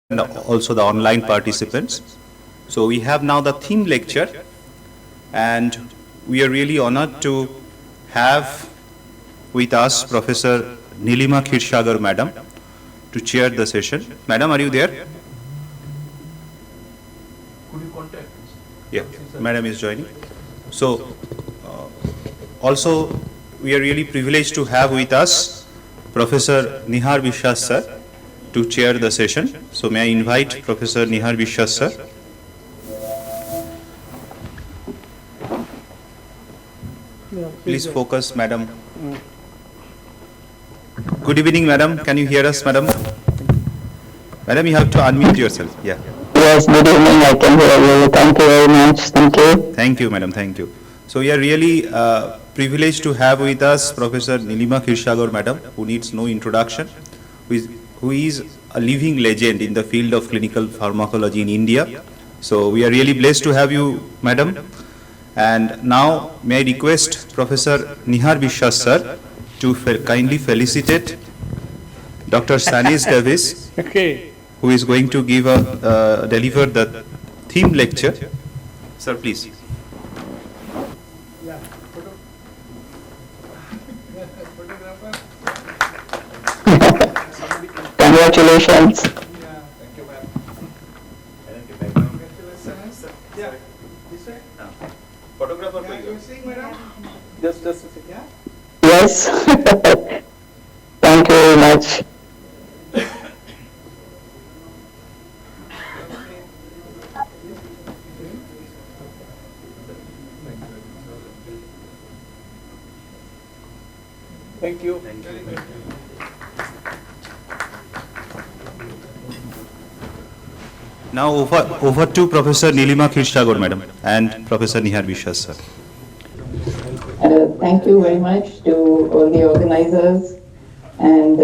and also the online participants. So we have now the theme lecture, and we are really honored to have with us Professor Nilima Kshirsagar Madam to chair the session. Madam, are you there? Could you contact? Yeah, Madam is joining. So also we are really privileged to have with us Professor Nihar Biswas sir to chair the session. So may I invite Professor Nihar Biswas sir. Please focus, Madam. Good evening, Madam. Can you hear us, Madam? Madam, you have to unmute yourself. Yeah. Yes, good evening. I can hear you. Thank you very much. Thank you. Thank you, Madam. Thank you. So we are really privileged to have with us Professor Nilima Kshirsagar Madam, who needs no introduction, who is a living legend in the field of clinical pharmacology in India. So we are really blessed to have you, Madam. And now may I request Professor Nihar Biswas sir to kindly felicitate Dr. Sanis Davis, who is going to give deliver the theme lecture. Sir, please. Congratulations. Thank you, ma'am. Congratulations. Yeah. This way? Photographer. Yeah, you see, madam? Just a second. Yeah. Yes. Thank you very much. Thank you. Now over to Professor Nilima Kshirsagar Madam and Professor Nihar Biswas sir. Thank you very much to all the organizers and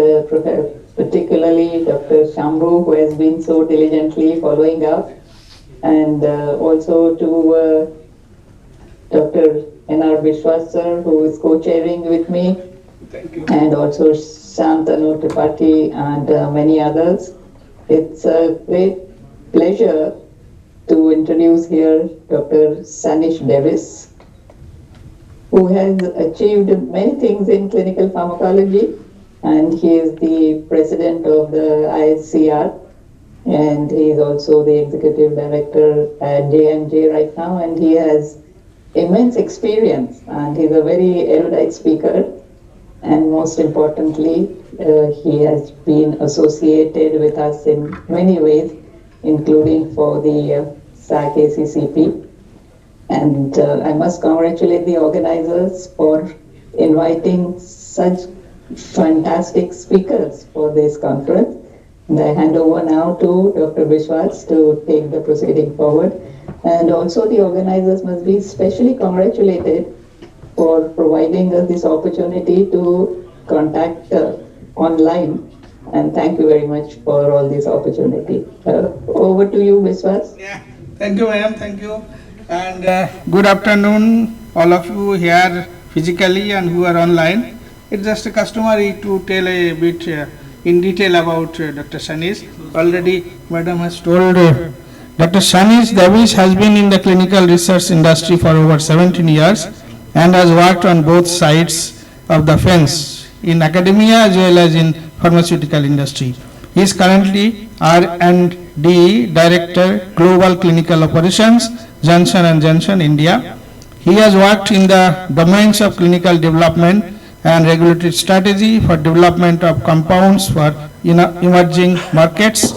particularly Dr. Shambhu, who has been so diligently following up, and also to Dr. N.R. Biswas sir, who is co-chairing with me, and also Shantanu Tripathi and many others. It's a great pleasure to introduce here Dr. Sanis Davis, who has achieved many things in clinical pharmacology, and he is the president of the ISCR, and he is also the executive director at J&J right now, and he has immense experience, and he's a very erudite speaker, and most importantly, he has been associated with us in many ways, including for the SAC ACCP. And I must congratulate the organizers for inviting such fantastic speakers for this conference. And I hand over now to Dr. Biswas to take the proceeding forward. And also the organizers must be specially congratulated for providing us this opportunity to contact online. And thank you very much for all this opportunity. Over to you, Biswas. Yeah, thank you, ma'am. Thank you. And good afternoon, all of you here physically and who are online. It's just customary to tell a bit in detail about Dr. Sanis. Already, Madam has told Dr. Sanis Davis has been in the clinical research industry for over 17 years and has worked on both sides of the fence, in academia as well as in pharmaceutical industry. He is currently R&D Director, Global Clinical Operations, Johnson & Johnson, India. He has worked in the domains of clinical development and regulatory strategy for development of compounds for emerging markets.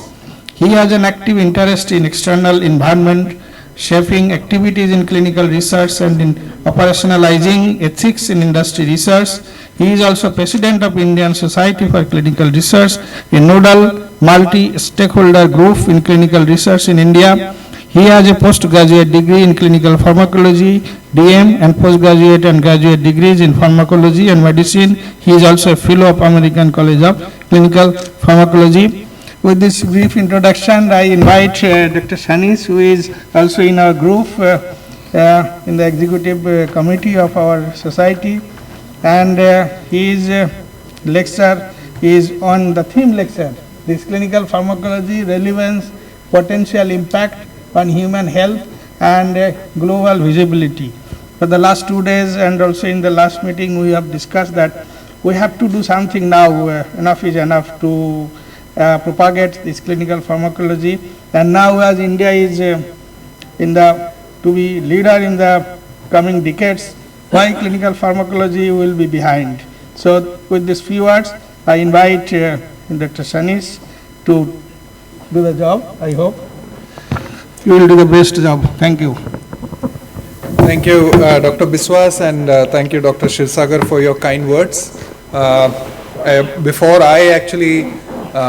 He has an active interest in external environment, shaping activities in clinical research and in operationalizing ethics in industry research. He is also President of Indian Society for Clinical Research, a nodal multi-stakeholder group in clinical research in India. He has a postgraduate degree in clinical pharmacology, DM, and postgraduate and graduate degrees in pharmacology and medicine. He is also a fellow of American College of Clinical Pharmacology. With this brief introduction, I invite Dr. Sanis, who is also in our group in the executive committee of our society, and his lecture is on the theme lecture this clinical pharmacology, relevance, potential impact on human health, and global visibility. For the last 2 days and also in the last meeting, we have discussed that we have to do something now. Enough is enough to propagate this clinical pharmacology. And now, as India is to be leader in the coming decades, why clinical pharmacology will be behind. So, with these few words, I invite Dr. Sanis to do the job. I hope you will do the best job. Thank you. Thank you, Dr. Biswas, and thank you, Dr. Kshirsagar, for your kind words. Before I actually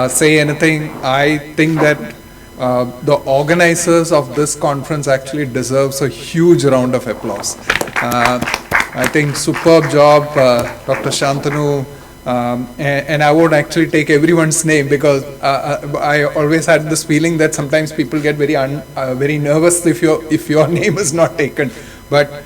say anything, I think that the organizers of this conference actually deserves a huge round of applause. I think superb job, Dr. Shantanu, and I won't actually take everyone's name because I always had this feeling that sometimes people get very nervous if your name is not taken. But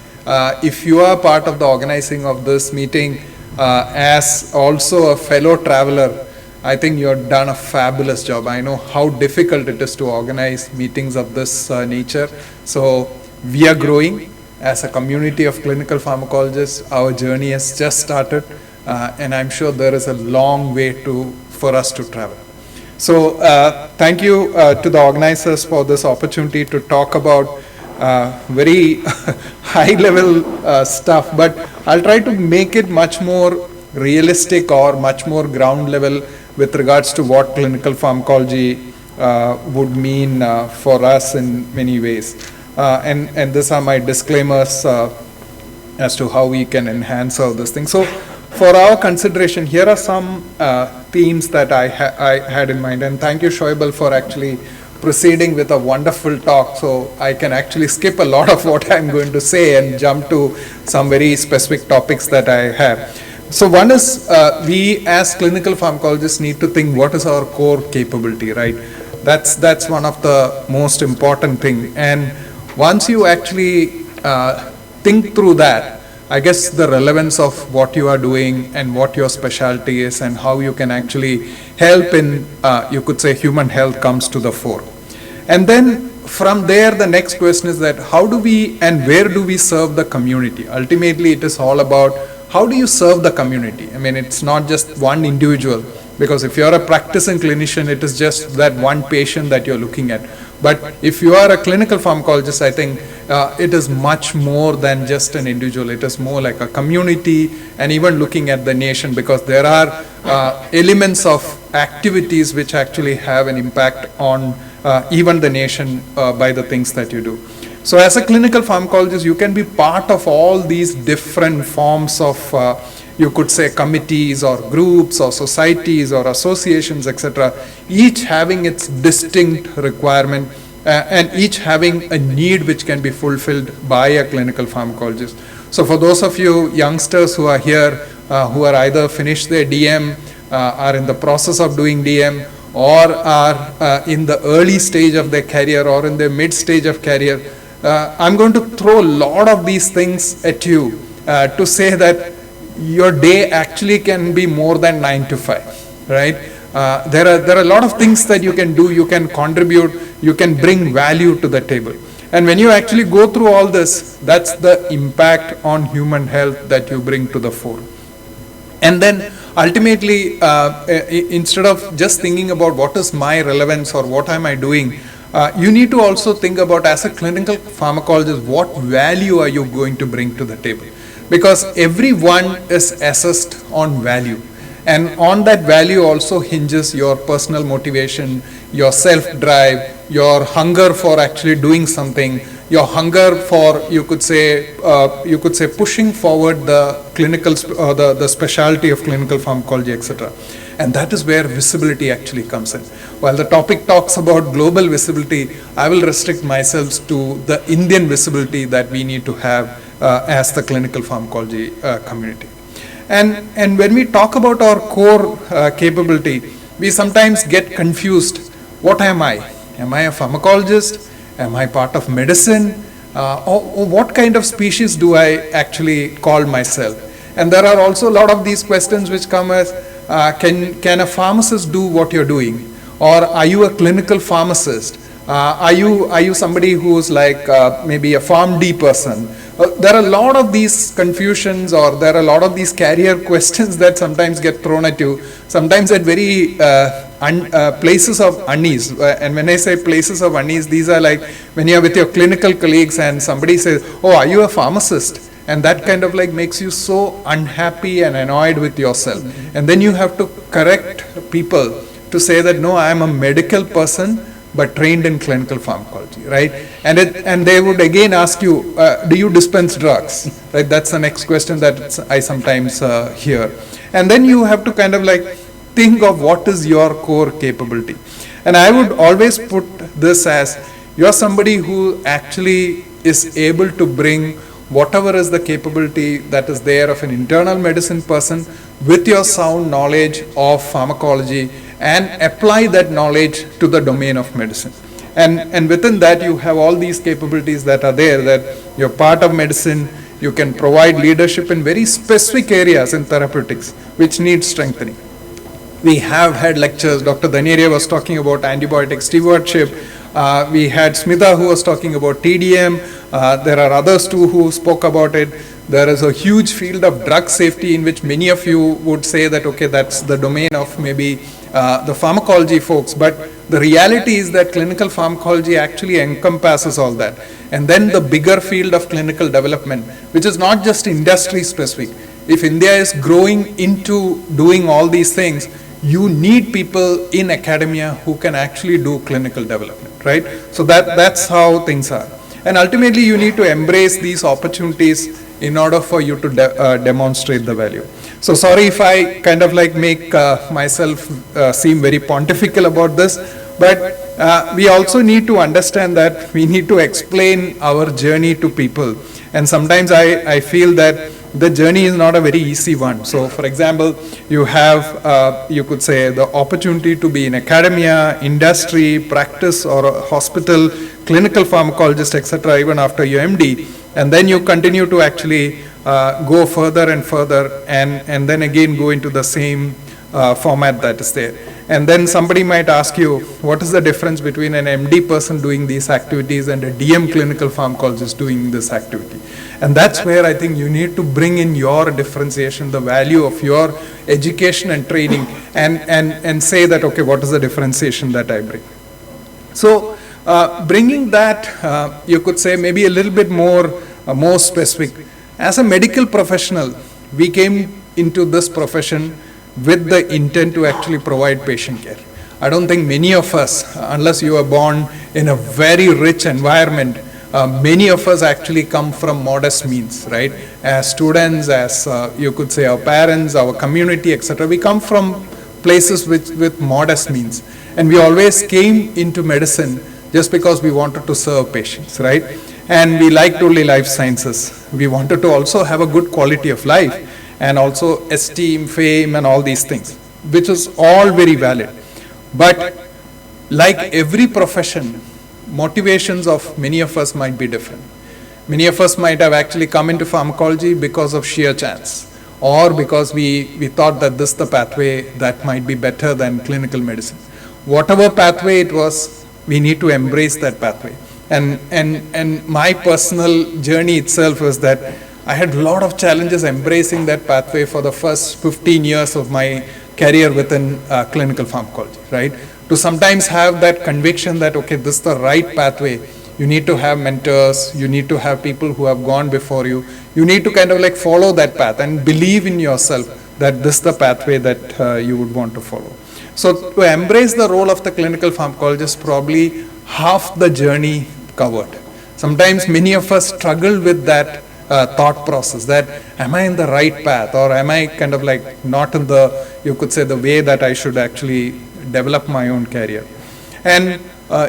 if you are part of the organizing of this meeting as also a fellow traveler, I think you've done a fabulous job. I know how difficult it is to organize meetings of this nature. So we are growing as a community of clinical pharmacologists. Our journey has just started, and I'm sure there is a long way for us to travel. So thank you to the organizers for this opportunity to talk about very high level stuff, but I'll try to make it much more realistic or much more ground level with regards to what clinical pharmacology would mean for us in many ways. And these are my disclaimers as to how we can enhance all this thing. So for our consideration, here are some themes that I had in mind, and thank you, Shoaib, for actually proceeding with a wonderful talk, so I can actually skip a lot of what I'm going to say and jump to some very specific topics that I have. So one is we as clinical pharmacologists need to think what is our core capability, right? That's one of the most important thing. And once you actually think through that, I guess the relevance of what you are doing and what your specialty is and how you can actually help in, you could say, human health comes to the fore. And then from there, the next question is that how do we and where do we serve the community? Ultimately, it is all about how do you serve the community? I mean, it's not just one individual, because if you're a practicing clinician, it is just that one patient that you're looking at. But if you are a clinical pharmacologist, I think it is much more than just an individual. It is more like a community and even looking at the nation, because there are elements of activities which actually have an impact on even the nation by the things that you do. So as a clinical pharmacologist, you can be part of all these different forms of, you could say, committees or groups or societies or associations, etc., each having its distinct requirement and each having a need which can be fulfilled by a clinical pharmacologist. So for those of you youngsters who are here, who are either finished their DM, are in the process of doing DM, or are in the early stage of their career or in their mid stage of career, I'm going to throw a lot of these things at you to say that your day actually can be more than 9 to 5, right? There are a lot of things that you can do, you can contribute, you can bring value to the table. And when you actually go through all this, that's the impact on human health that you bring to the fore. And then ultimately, instead of just thinking about what is my relevance or what am I doing, you need to also think about, as a clinical pharmacologist, what value are you going to bring to the table? Because everyone is assessed on value. And on that value also hinges your personal motivation, your self-drive, your hunger for actually doing something, your hunger for, you could say pushing forward the clinical, the specialty of clinical pharmacology, etc. And that is where visibility actually comes in. While the topic talks about global visibility, I will restrict myself to the Indian visibility that we need to have as the clinical pharmacology community. And when we talk about our core capability, we sometimes get confused. What am I? Am I a pharmacologist? Am I part of medicine? Or what kind of species do I actually call myself? And there are also a lot of these questions which come as, can a pharmacist do what you're doing? Or are you a clinical pharmacist? Are you somebody who's like maybe a PharmD person? There are a lot of these confusions, or there are a lot of these career questions that sometimes get thrown at you, sometimes at very places of unease. And when I say places of unease, these are like when you're with your clinical colleagues and somebody says, oh, are you a pharmacist? And that kind of like makes you so unhappy and annoyed with yourself. And then you have to correct people to say that, no, I am a medical person, but trained in clinical pharmacology, right? And they would again ask you, do you dispense drugs? Right? That's the next question that I sometimes hear. And then you have to kind of like think of what is your core capability. And I would always put this as, you're somebody who actually is able to bring whatever is the capability that is there of an internal medicine person with your sound knowledge of pharmacology, and apply that knowledge to the domain of medicine. And within that, you have all these capabilities that are there, that you're part of medicine, you can provide leadership in very specific areas in therapeutics, which need strengthening. We have had lectures, Dr. Dhaneria was talking about antibiotic stewardship, we had Smita who was talking about TDM, there are others too who spoke about it. There is a huge field of drug safety in which many of you would say that, okay, that's the domain of maybe the pharmacology folks, but the reality is that clinical pharmacology actually encompasses all that. And then the bigger field of clinical development, which is not just industry specific. If India is growing into doing all these things, you need people in academia who can actually do clinical development, right? So that's how things are. And ultimately, you need to embrace these opportunities in order for you to demonstrate the value. So sorry if I kind of like make myself seem very pontifical about this, but we also need to understand that we need to explain our journey to people. And sometimes I feel that the journey is not a very easy one. So for example, you have, you could say, the opportunity to be in academia, industry, practice, or a hospital, clinical pharmacologist, etc., even after your MD. And then you continue to actually go further and further, and then again go into the same format that is there. And then somebody might ask you, what is the difference between an MD person doing these activities and a DM clinical pharmacologist doing this activity? And that's where I think you need to bring in your differentiation, the value of your education and training, and say that, okay, what is the differentiation that I bring? So bringing that, you could say maybe a little bit more specific. As a medical professional, we came into this profession with the intent to actually provide patient care. I don't think many of us, unless you are born in a very rich environment, many of us actually come from modest means, right? As students, as you could say our parents, our community, etc. We come from places with modest means. And we always came into medicine just because we wanted to serve patients, right? And we liked only life sciences. We wanted to also have a good quality of life, and also esteem, fame, and all these things, which is all very valid. But like every profession, motivations of many of us might be different. Many of us might have actually come into pharmacology because of sheer chance, or because we thought that this is the pathway that might be better than clinical medicine. Whatever pathway it was, we need to embrace that pathway. And my personal journey itself was that I had a lot of challenges embracing that pathway for the first 15 years of my career within clinical pharmacology, right? To sometimes have that conviction that, okay, this is the right pathway. You need to have mentors, you need to have people who have gone before you. You need to kind of like follow that path and believe in yourself that this is the pathway that you would want to follow. So to embrace the role of the clinical pharmacologist, probably half the journey covered. Sometimes many of us struggle with that thought process, that am I in the right path, or am I kind of like not in the, you could say, the way that I should actually develop my own career. And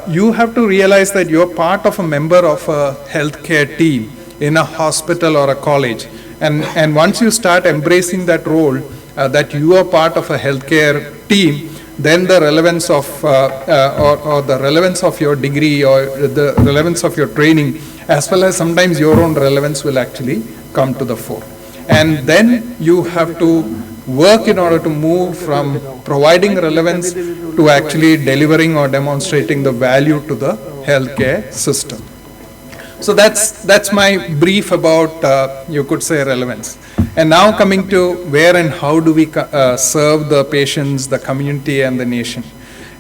you have to realize that you're part of a member of a healthcare team in a hospital or a college. And once you start embracing that role, that you are part of a healthcare team, then the relevance of or the relevance of your degree or the relevance of your training, as well as sometimes your own relevance, will actually come to the fore. And then you have to work in order to move from providing relevance to actually delivering or demonstrating the value to the healthcare system. So that's my brief about, you could say, relevance. And now coming to where and how do we serve the patients, the community, and the nation.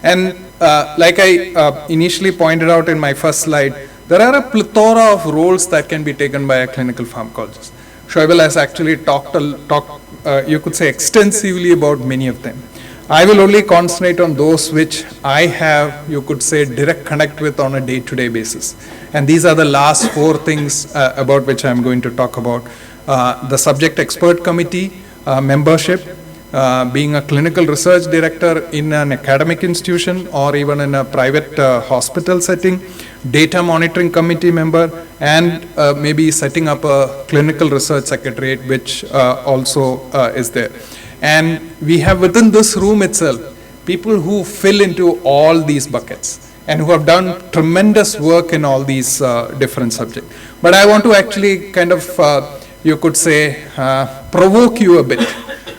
And like I initially pointed out in my first slide, there are a plethora of roles that can be taken by a clinical pharmacologist. Shoaib has actually talked, you could say, extensively about many of them. I will only concentrate on those which I have, you could say, direct connect with on a day-to-day basis. And these are the last 4 things about which I'm going to talk about. The subject expert committee membership, being a clinical research director in an academic institution or even in a private hospital setting, data monitoring committee member, and maybe setting up a clinical research secretariat, which also is there. And we have within this room itself people who fill into all these buckets and who have done tremendous work in all these different subjects. But I want to actually kind of, you could say, provoke you a bit,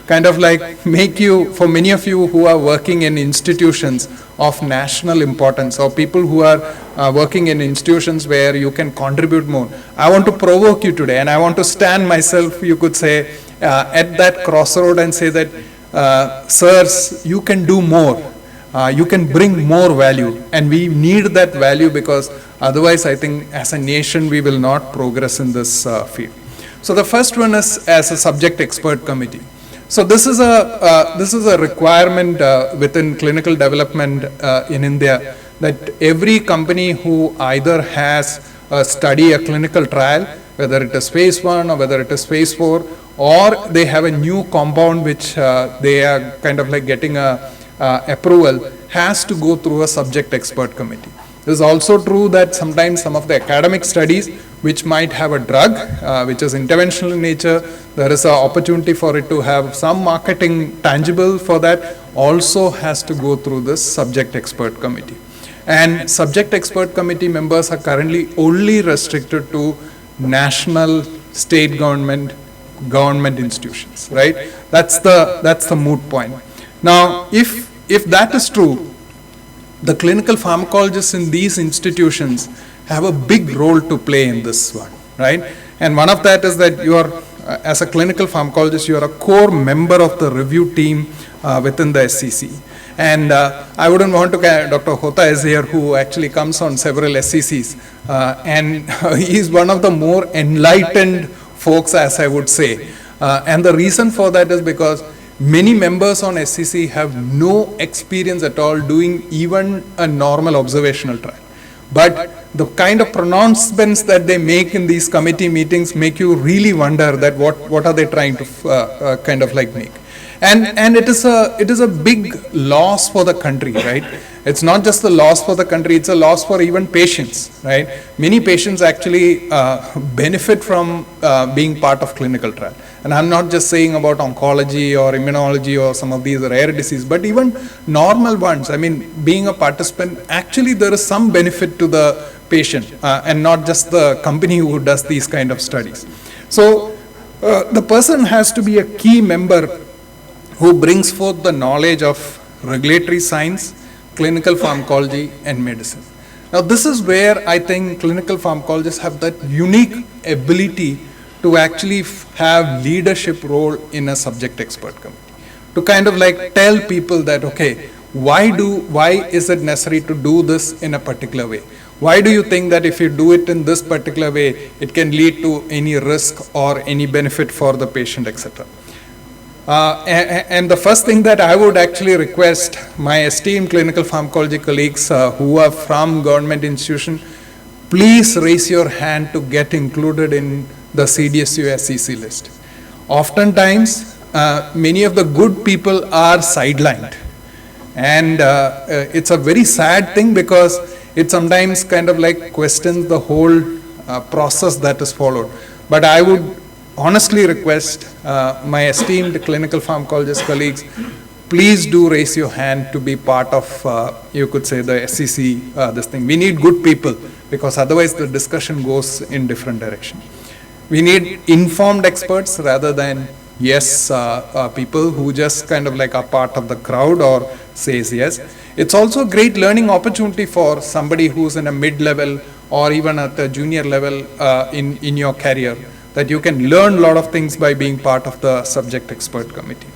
kind of like make you, for many of you who are working in institutions of national importance or people who are working in institutions where you can contribute more, I want to provoke you today, and I want to stand myself, you could say, at that crossroad and say that, sirs, you can do more. You can bring more value, and we need that value, because otherwise I think as a nation we will not progress in this field. So the first one is as a subject expert committee. So this is a requirement within clinical development in India, that every company who either has a study, a clinical trial, whether it is phase 1 or whether it is phase 4, or they have a new compound which they are kind of like getting a approval, has to go through a subject expert committee. It is also true that sometimes some of the academic studies which might have a drug which is interventional in nature, there is an opportunity for it to have some marketing tangible for that, also has to go through this subject expert committee. And subject expert committee members are currently only restricted to national, state government institutions, right? That's the moot point. Now, if that is true, the clinical pharmacologists in these institutions have a big role to play in this one, right? And one of that is that you are, as a clinical pharmacologist, you are a core member of the review team within the SCC. And I wouldn't want to, Dr. Hota is here, who actually comes on several SCCs, and he is one of the more enlightened folks, as I would say. And the reason for that is because many members on SCC have no experience at all doing even a normal observational trial. But the kind of pronouncements that they make in these committee meetings make you really wonder that what are they trying to kind of like make. And it is a big loss for the country, right? It's not just a loss for the country, it's a loss for even patients, right? Many patients actually benefit from being part of clinical trial. And I'm not just saying about oncology or immunology or some of these rare diseases, but even normal ones. I mean, being a participant, actually there is some benefit to the patient and not just the company who does these kind of studies. So the person has to be a key member who brings forth the knowledge of regulatory science, clinical pharmacology, and medicine. Now, this is where I think clinical pharmacologists have that unique ability to actually have leadership role in a subject expert committee, to kind of like tell people that, okay, why is it necessary to do this in a particular way? Why do you think that if you do it in this particular way, it can lead to any risk or any benefit for the patient, etc. And the first thing that I would actually request my esteemed clinical pharmacology colleagues who are from government institution, please raise your hand to get included in the CDSU SCC list. Oftentimes, many of the good people are sidelined. And it's a very sad thing, because it sometimes kind of like questions the whole process that is followed. But I would honestly request my esteemed clinical pharmacologist colleagues, please do raise your hand to be part of, you could say, the SCC, this thing. We need good people, because otherwise the discussion goes in different direction. We need informed experts rather than yes people who just kind of like are part of the crowd or says yes. It's also a great learning opportunity for somebody who's in a mid-level or even at the junior level in your career, that you can learn a lot of things by being part of the subject expert committee.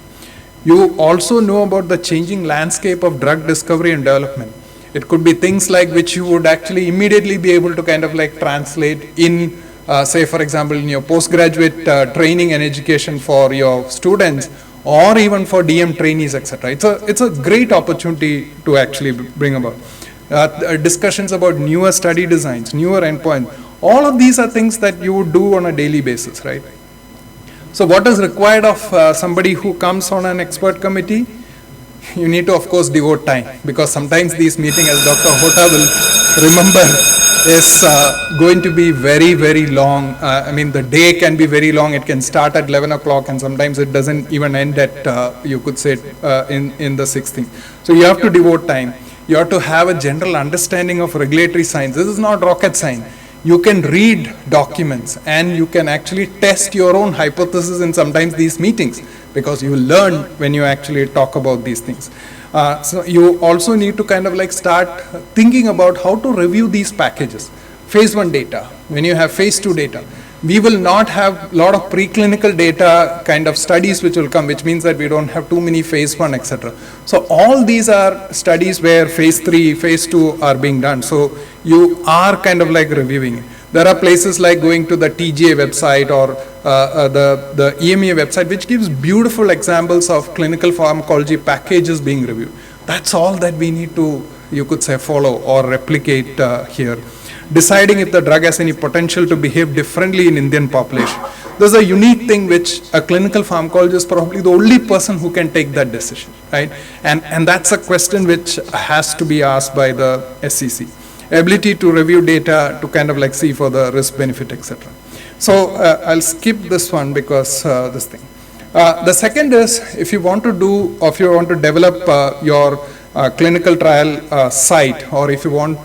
You also know about the changing landscape of drug discovery and development. It could be things like which you would actually immediately be able to kind of like translate in, say for example, in your postgraduate training and education for your students, or even for DM trainees, etc. It's a great opportunity to actually bring about. Discussions about newer study designs, newer endpoints, all of these are things that you would do on a daily basis, right? So what is required of somebody who comes on an expert committee? You need to, of course, devote time, because sometimes these meetings, as Dr. Hota will remember, is going to be very, very long. I mean, the day can be very long. It can start at 11 o'clock and sometimes it doesn't even end at, you could say, in the 16th. So you have to devote time. You have to have a general understanding of regulatory science. This is not rocket science. You can read documents and you can actually test your own hypothesis in sometimes these meetings, because you learn when you actually talk about these things. So you also need to kind of like start thinking about how to review these packages. Phase 1 data, when you have phase 2 data, we will not have a lot of preclinical data kind of studies which will come, which means that we don't have too many phase 1, etc. So all these are studies where phase 3, phase 2 are being done. So you are kind of like reviewing it. There are places like going to the TGA website or the EMA website, which gives beautiful examples of clinical pharmacology packages being reviewed. That's all that we need to, you could say, follow or replicate here. Deciding if the drug has any potential to behave differently in Indian population. There's a unique thing which a clinical pharmacologist is probably the only person who can take that decision, right? And that's a question which has to be asked by the SEC. Ability to review data to kind of like see for the risk benefit, etc. So I'll skip this one because this thing. The second is, if you want to do, or if you want to develop your clinical trial site, or if you want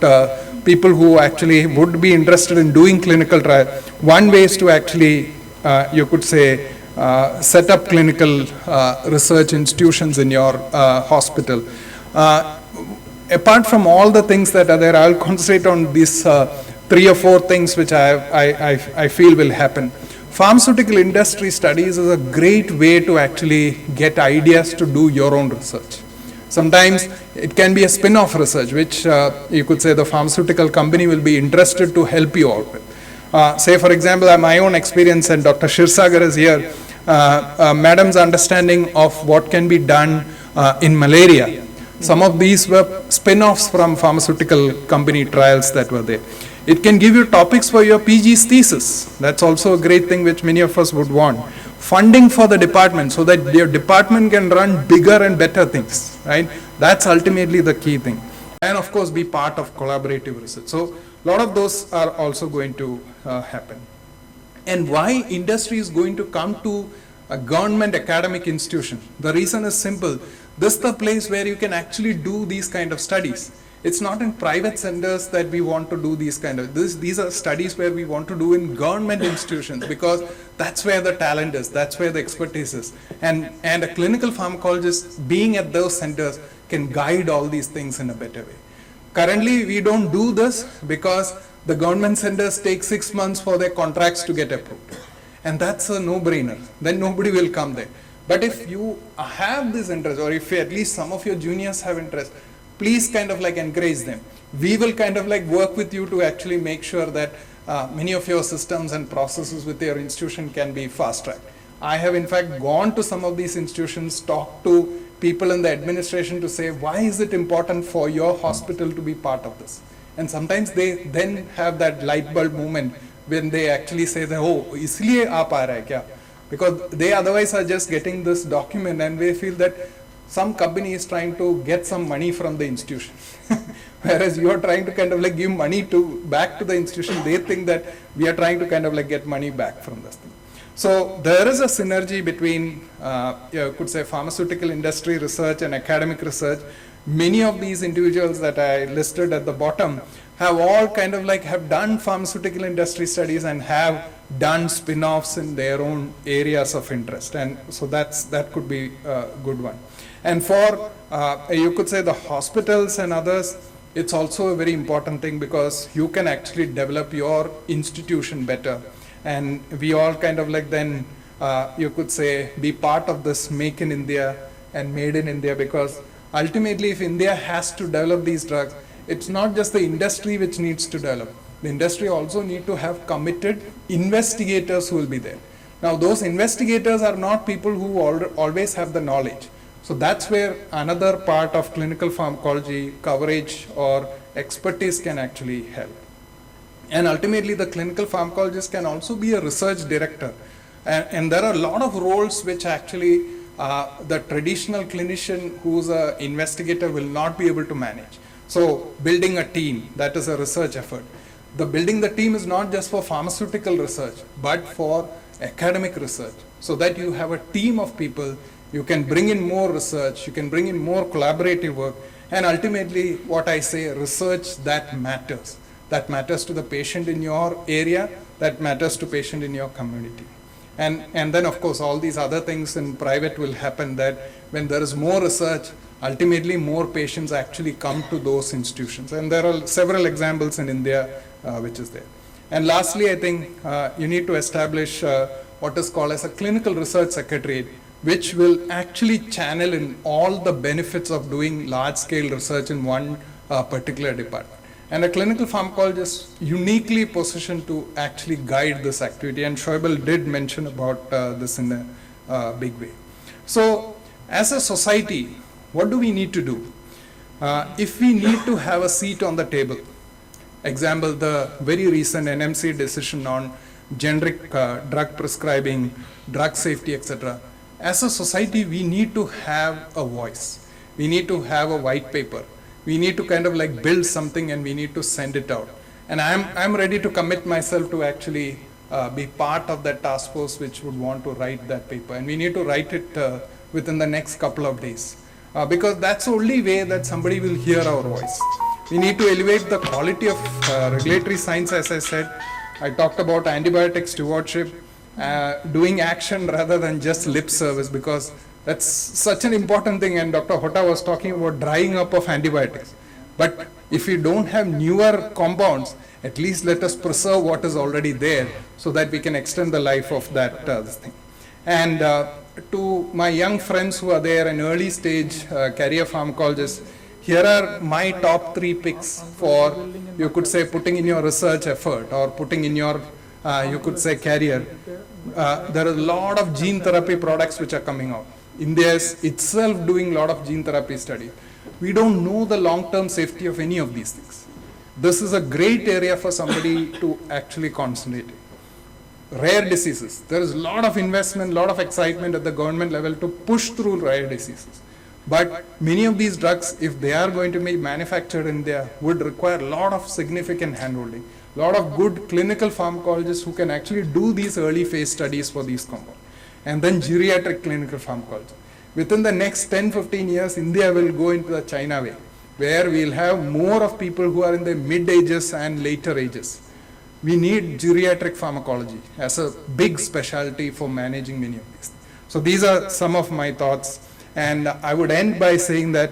people who actually would be interested in doing clinical trial, one way is to actually, you could say, set up clinical research institutions in your hospital. Apart from all the things that are there, I'll concentrate on these 3 or 4 things which I feel will happen. Pharmaceutical industry studies is a great way to actually get ideas to do your own research. Sometimes it can be a spin-off research, which you could say the pharmaceutical company will be interested to help you out with. Say, for example, my own experience, and Dr. Kshirsagar is here, madam's understanding of what can be done in malaria. Some of these were spin-offs from pharmaceutical company trials that were there. It can give you topics for your PG's thesis. That's also a great thing which many of us would want. Funding for the department so that your department can run bigger and better things, right? That's ultimately the key thing. And of course, be part of collaborative research. So a lot of those are also going to happen. And why industry is going to come to a government academic institution? The reason is simple. This is the place where you can actually do these kind of studies. It's not in private centers that we want to do these kind of, these are studies where we want to do in government institutions, because that's where the talent is, that's where the expertise is. And a clinical pharmacologist being at those centers can guide all these things in a better way. Currently, we don't do this because the government centers take 6 months for their contracts to get approved. And that's a no-brainer. Then nobody will come there. But if you have this interest, or if at least some of your juniors have interest, please kind of like encourage them. We will kind of like work with you to actually make sure that many of your systems and processes with your institution can be fast-tracked. I have in fact gone to some of these institutions, talked to people in the administration to say, why is it important for your hospital to be part of this? And sometimes they then have that light bulb moment when they actually say that, oh, isliye aap aa raha hai kya? Because they otherwise are just getting this document and they feel that some company is trying to get some money from the institution. Whereas you are trying to kind of like give money back to the institution, they think that we are trying to kind of like get money back from this thing. So there is a synergy between, you could say, pharmaceutical industry research and academic research. Many of these individuals that I listed at the bottom have all kind of like have done pharmaceutical industry studies and have done spin-offs in their own areas of interest, and so that could be a good one. And for you could say the hospitals and others, it's also a very important thing because you can actually develop your institution better, and we all kind of like then you could say be part of this make in India and made in India, because ultimately if India has to develop these drugs, it's not just the industry which needs to develop. The industry also need to have committed investigators who will be there. Now those investigators are not people who always have the knowledge. So that's where another part of clinical pharmacology coverage or expertise can actually help. And ultimately the clinical pharmacologist can also be a research director. And there are a lot of roles which actually the traditional clinician who's an investigator will not be able to manage. So building a team, that is a research effort. Building the team is not just for pharmaceutical research, but for academic research, so that you have a team of people, you can bring in more research, you can bring in more collaborative work, and ultimately what I say, research that matters to the patient in your area, that matters to patient in your community. And then of course all these other things in private will happen, that when there is more research, ultimately more patients actually come to those institutions. And there are several examples in India which is there. And lastly, I think you need to establish what is called as a clinical research secretariat, which will actually channel in all the benefits of doing large scale research in one particular department. And a clinical pharmacologist uniquely positioned to actually guide this activity, and Shoaib did mention about this in a big way. So as a society, what do we need to do? If we need to have a seat on the table, example, the very recent NMC decision on generic drug prescribing, drug safety, etc. As a society, we need to have a voice. We need to have a white paper. We need to kind of like build something and we need to send it out. And I'm ready to commit myself to actually be part of that task force which would want to write that paper. And we need to write it within the next couple of days. Because that's the only way that somebody will hear our voice. We need to elevate the quality of regulatory science, as I said. I talked about antibiotic stewardship, doing action rather than just lip service, because that's such an important thing. And Dr. Hota was talking about drying up of antibiotics. But if we don't have newer compounds, at least let us preserve what is already there so that we can extend the life of that this thing. And to my young friends who are there in early stage career pharmacologists, here are my top 3 picks for, you could say, putting in your research effort or putting in your, you could say, career. There are a lot of gene therapy products which are coming out. India is itself doing a lot of gene therapy study. We don't know the long-term safety of any of these things. This is a great area for somebody to actually concentrate in. Rare diseases. There is a lot of investment, a lot of excitement at the government level to push through rare diseases. But many of these drugs, if they are going to be manufactured in India, would require a lot of significant handholding. A lot of good clinical pharmacologists who can actually do these early phase studies for these compounds. And then geriatric clinical pharmacology. Within the next 10-15 years, India will go into the China way, where we'll have more of people who are in the mid ages and later ages. We need geriatric pharmacology as a big specialty for managing many of these. So these are some of my thoughts. And I would end by saying that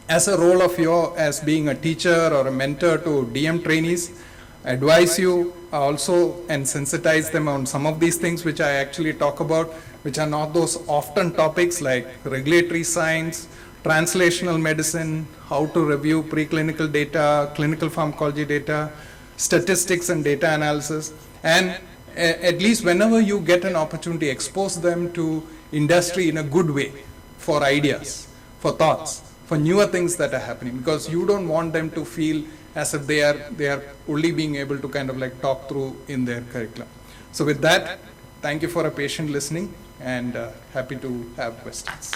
as a role of as being a teacher or a mentor to DM trainees, advise you also and sensitize them on some of these things which I actually talk about, which are not those often topics like regulatory science, translational medicine, how to review preclinical data, clinical pharmacology data, statistics and data analysis. And at least whenever you get an opportunity, expose them to industry in a good way, for ideas, for thoughts, for newer things that are happening, because you don't want them to feel as if they are only being able to kind of like talk through in their curriculum. So with that, thank you for a patient listening, and happy to have questions.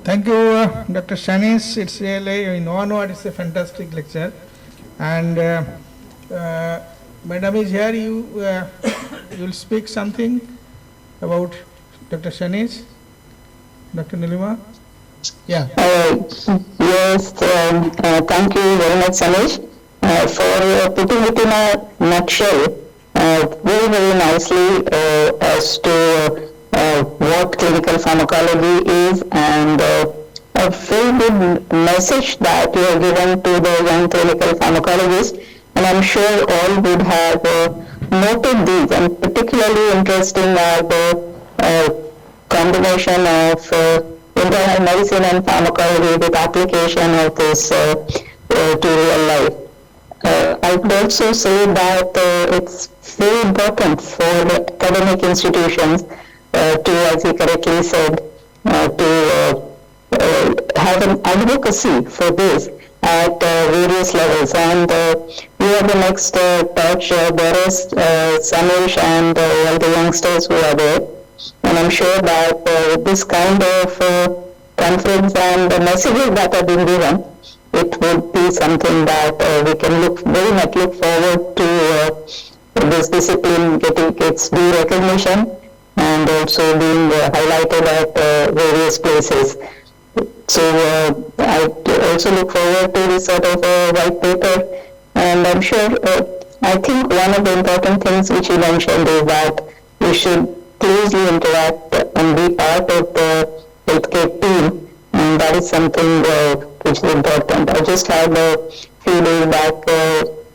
Thank you, Dr. Sanis. It's really, it's a fantastic lecture. And Madam is here, you'll speak something about Dr. Sanis, Dr. Nilima. Yeah. Yes, thank you very much, Sanis, for putting it in a nutshell very, very nicely as to what clinical pharmacology is, and a very good message that you have given to the young clinical pharmacologists. And I'm sure all would have noted these, and particularly interesting are the combination of internal medicine and pharmacology with application of this to real life. I would also say that it's very important for academic institutions to, as he correctly said, to have an advocacy for this at various levels. And we have the next touch. There is Sanis and all the youngsters who are there. And I'm sure that this kind of conference and the messages that have been given, it would be something that we can very much look forward to this discipline getting its due recognition and also being highlighted at various places. So I also look forward to this sort of white paper, and I'm sure, I think one of the important things which you mentioned is that we should closely interact and be part of the healthcare team, and that is something which is important. I just had a few days back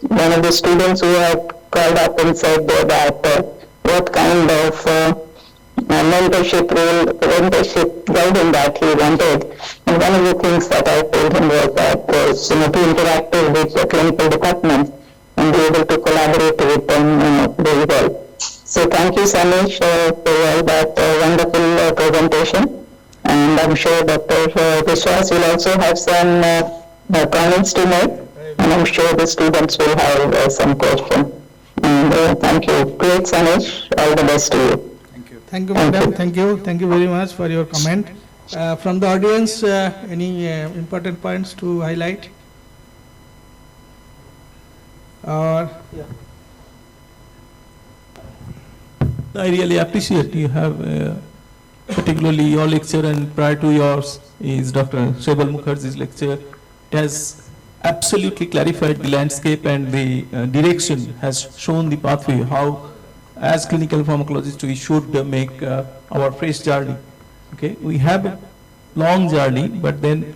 one of the students who had called up and said that what kind of mentorship role, mentorship guidance that he wanted. And one of the things that I told him was that to interact with the clinical department and be able to collaborate with them very well. So thank you, Sanis, for all that wonderful presentation. And I'm sure Dr. Biswas will also have some comments to make. And I'm sure the students will have some questions. And thank you. Great, Sanis. All the best to you. Thank you, madam. Thank you. Thank you very much for your comment. From the audience, any important points to highlight? Or I really appreciate you have, particularly your lecture, and prior to yours is Dr. Shebal Mukherjee's lecture. It has absolutely clarified the landscape, and the direction has shown the pathway, how as clinical pharmacologists we should make our fresh journey. Okay, we have a long journey, but then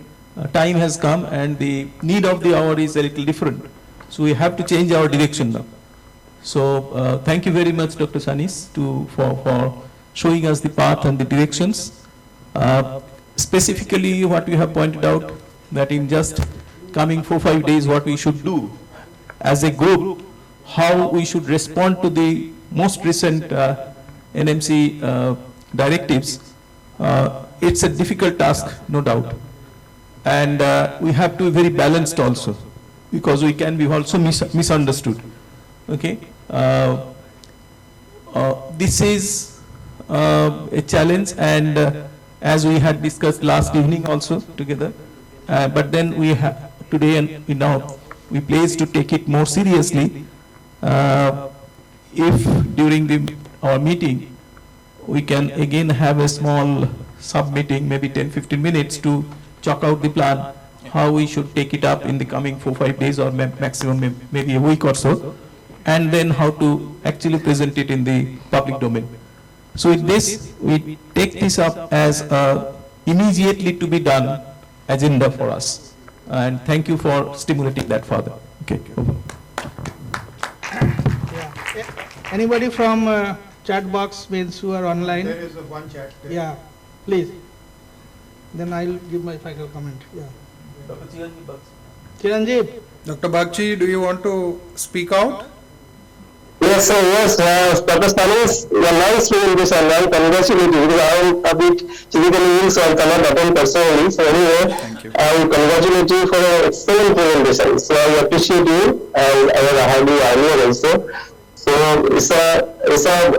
time has come and the need of the hour is a little different. So we have to change our direction now. So thank you very much, Dr. Sanis, for showing us the path and the directions. Specifically what you have pointed out, that in just coming 4-5 days what we should do as a group, how we should respond to the most recent NMC directives. It's a difficult task, no doubt. And we have to be very balanced also, because we can be also misunderstood. Okay. This is a challenge, and as we had discussed last evening also together, but then we have today, and we place to take it more seriously. If during our meeting we can again have a small sub-meeting, maybe 10-15 minutes, to chalk out the plan, how we should take it up in the coming 4-5 days, or maximum maybe a week or so, and then how to actually present it in the public domain. So with this, we take this up as immediately to be done agenda for us. And thank you for stimulating that further. Okay, over. anybody from chat box means who are online? There is one chat. There. Yeah, please. Then I'll give my final comment. Yeah. Chiranjeev. Dr. Bagchi, do you want to speak out? Yes, sir, yes, Dr. Sanis, you're nice doing this online. Congratulate you, because I am a bit physically ill, so I cannot attend personally. So anyway, I congratulate you for an excellent presentation. So I appreciate you, and I have heard you earlier also. So it's a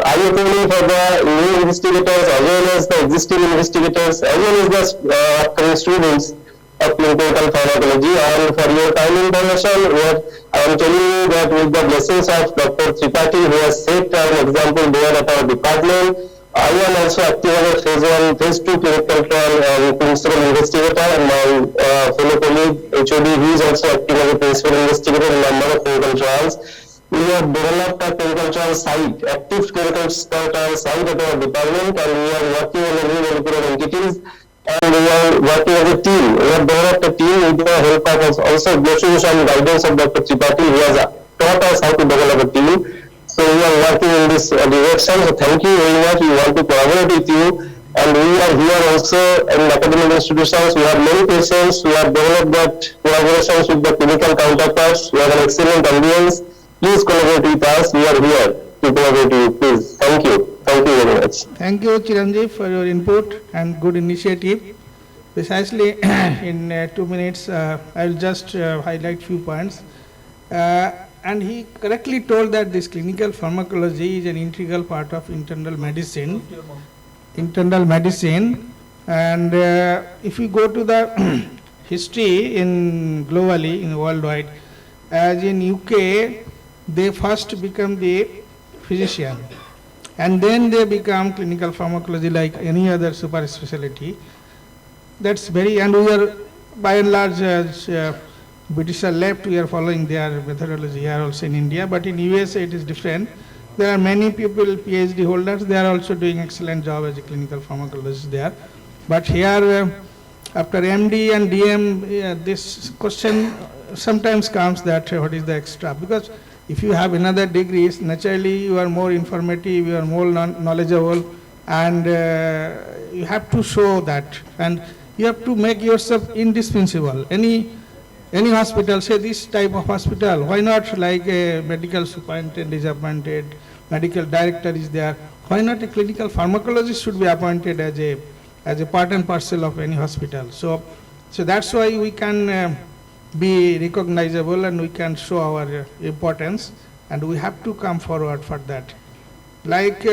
eye-opening for the new investigators as well as the existing investigators as well as the upcoming students of clinical pharmacology. And for your kind information, what I am telling you that with the blessings of Dr. Tripathi, who has set an example there at our department, I am also active as a phase 1, phase 2 clinical trial principal investigator, and my fellow colleague HOD, he is also active as a principal investigator in a number of clinical trials. We have developed a clinical trial site, active clinical trial site at our department, and we are working on the new molecular entities, and we are working as a team. We have developed a team with the help of also blessings and guidance of Dr. Tripathi, who has taught us how to develop a team. So we are working in this direction. So thank you very much. We want to collaborate with you. And we are here also in academic institutions. We have many patients who have developed that collaborations with the clinical counterparts. We have an excellent ambience. Please collaborate with us. We are here to collaborate with you. Please. Thank you. Thank you very much. Thank you, Chiranjeev, for your input and good initiative. Precisely in 2 minutes, I will just highlight few points. And he correctly told that this clinical pharmacology is an integral part of internal medicine. And if you go to the history in globally, in worldwide, as in UK, they first become the physician, and then they become clinical pharmacology like any other super specialty. That's very, and we are by and large, as British are left, we are following their methodology here also in India, but in USA it is different. There are many people, PhD holders, they are also doing excellent job as a clinical pharmacologist there. But here, after MD and DM, this question sometimes comes that what is the extra? Because if you have another degrees, naturally you are more informative, you are more knowledgeable, and you have to show that, and you have to make yourself indispensable. Any hospital, say this type of hospital, why not like a medical superintendent is appointed, medical director is there, why not a clinical pharmacologist should be appointed as a part and parcel of any hospital. So that's why we can be recognizable and we can show our importance, and we have to come forward for that. Like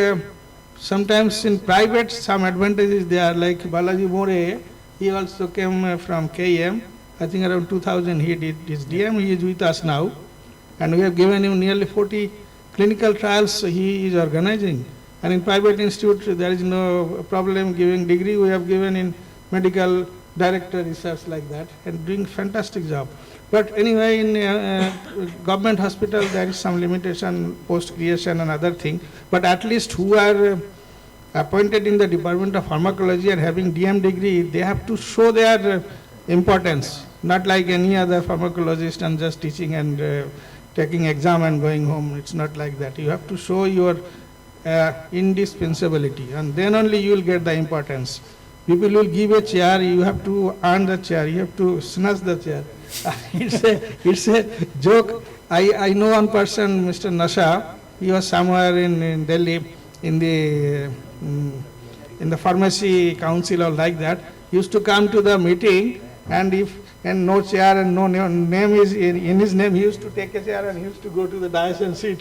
sometimes in private, some advantages there, like Balaji More, he also came from KM. I think around 2000 he did his DM, he is with us now, and we have given him nearly 40 clinical trials he is organizing. And in private institute there is no problem giving degree, we have given in medical director research like that, and doing fantastic job. But anyway, in government hospital there is some limitation, post creation and other thing, but at least who are appointed in the Department of Pharmacology and having DM degree, they have to show their importance. Not like any other pharmacologist and just teaching and taking exam and going home. It's not like that. You have to show your indispensability, and then only you will get the importance. People will give a chair, you have to earn the chair, you have to snatch the chair. It's a joke. I know one person, Mr. Nasha, he was somewhere in Delhi in the pharmacy council or like that. He used to come to the meeting, and no chair and no name is in his name, he used to take a chair and he used to go to the dais and sit.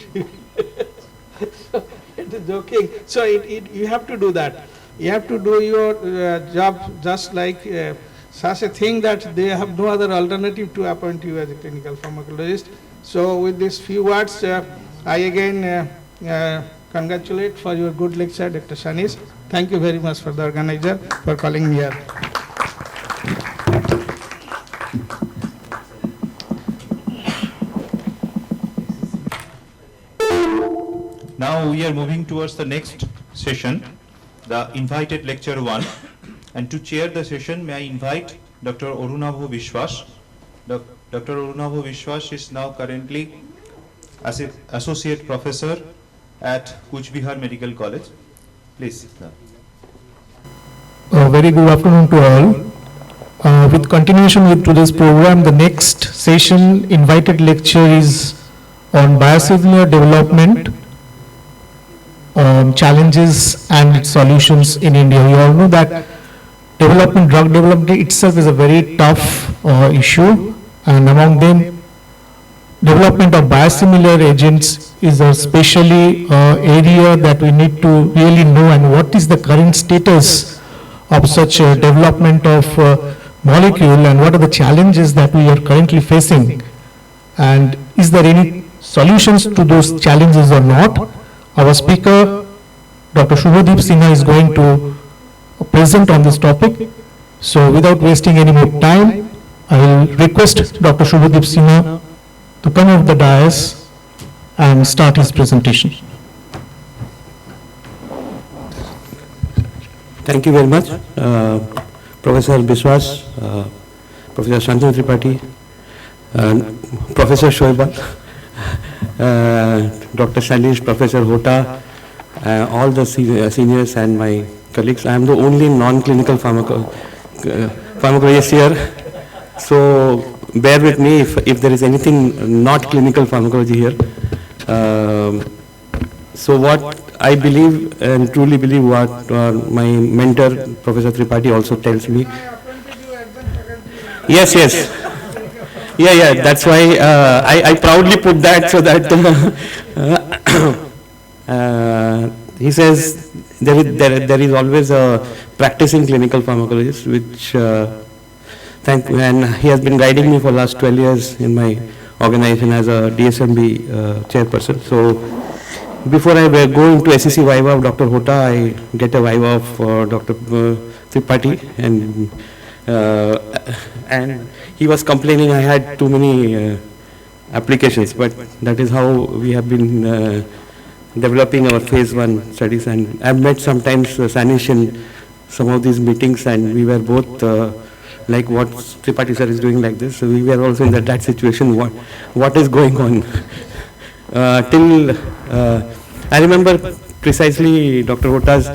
So it is joking. So you have to do that. You have to do your job just like such a thing that they have no other alternative to appoint you as a clinical pharmacologist. So with these few words, I again congratulate for your good lecture, Dr. Sanis. Thank you very much for the organizer for calling me here. Now we are moving towards the next session, the invited lecture 1. And to chair the session, may I invite Dr. Arunava Biswas. Dr. Arunava Biswas is now currently Associate Professor at Kuch Bihar Medical College. Please. Very good afternoon to all. With continuation with today's program, the next session invited lecture is on biosimilar development, challenges and its solutions in India. We all know that drug development itself is a very tough issue, and among them, development of biosimilar agents is especially area that we need to really know, and what is the current status of such development of molecule, and what are the challenges that we are currently facing, and is there any solutions to those challenges or not. Our speaker Dr. Subhadeep Sinha is going to present on this topic. So without wasting any more time, I will request Dr. Subhadeep Sinha to come off the dais and start his presentation. Thank you very much, Professor Biswas, Professor Shantanu Tripathi, Professor Shoaib, Dr. Sanis, Professor Hota, all the seniors and my colleagues. I am the only non-clinical pharmacologist here, so bear with me if there is anything not clinical pharmacology here. So what I believe and truly believe what my mentor, Professor Tripathi, also tells me. Yes, yes. Yeah, that's why I proudly put that so that he says there is always a practicing clinical pharmacologist, which and he has been guiding me for last 12 years in my organization as a DSMB chairperson. So before I go into SEC Viva of Dr. Hota, I get a Viva of Dr. Tripathi, and he was complaining I had too many applications, but that is how we have been developing our phase 1 studies. And I've met sometimes Sanis in some of these meetings, and we were both like what Tripathi sir is doing like this. So we were also in that situation, what is going on. I remember precisely Dr. Hota's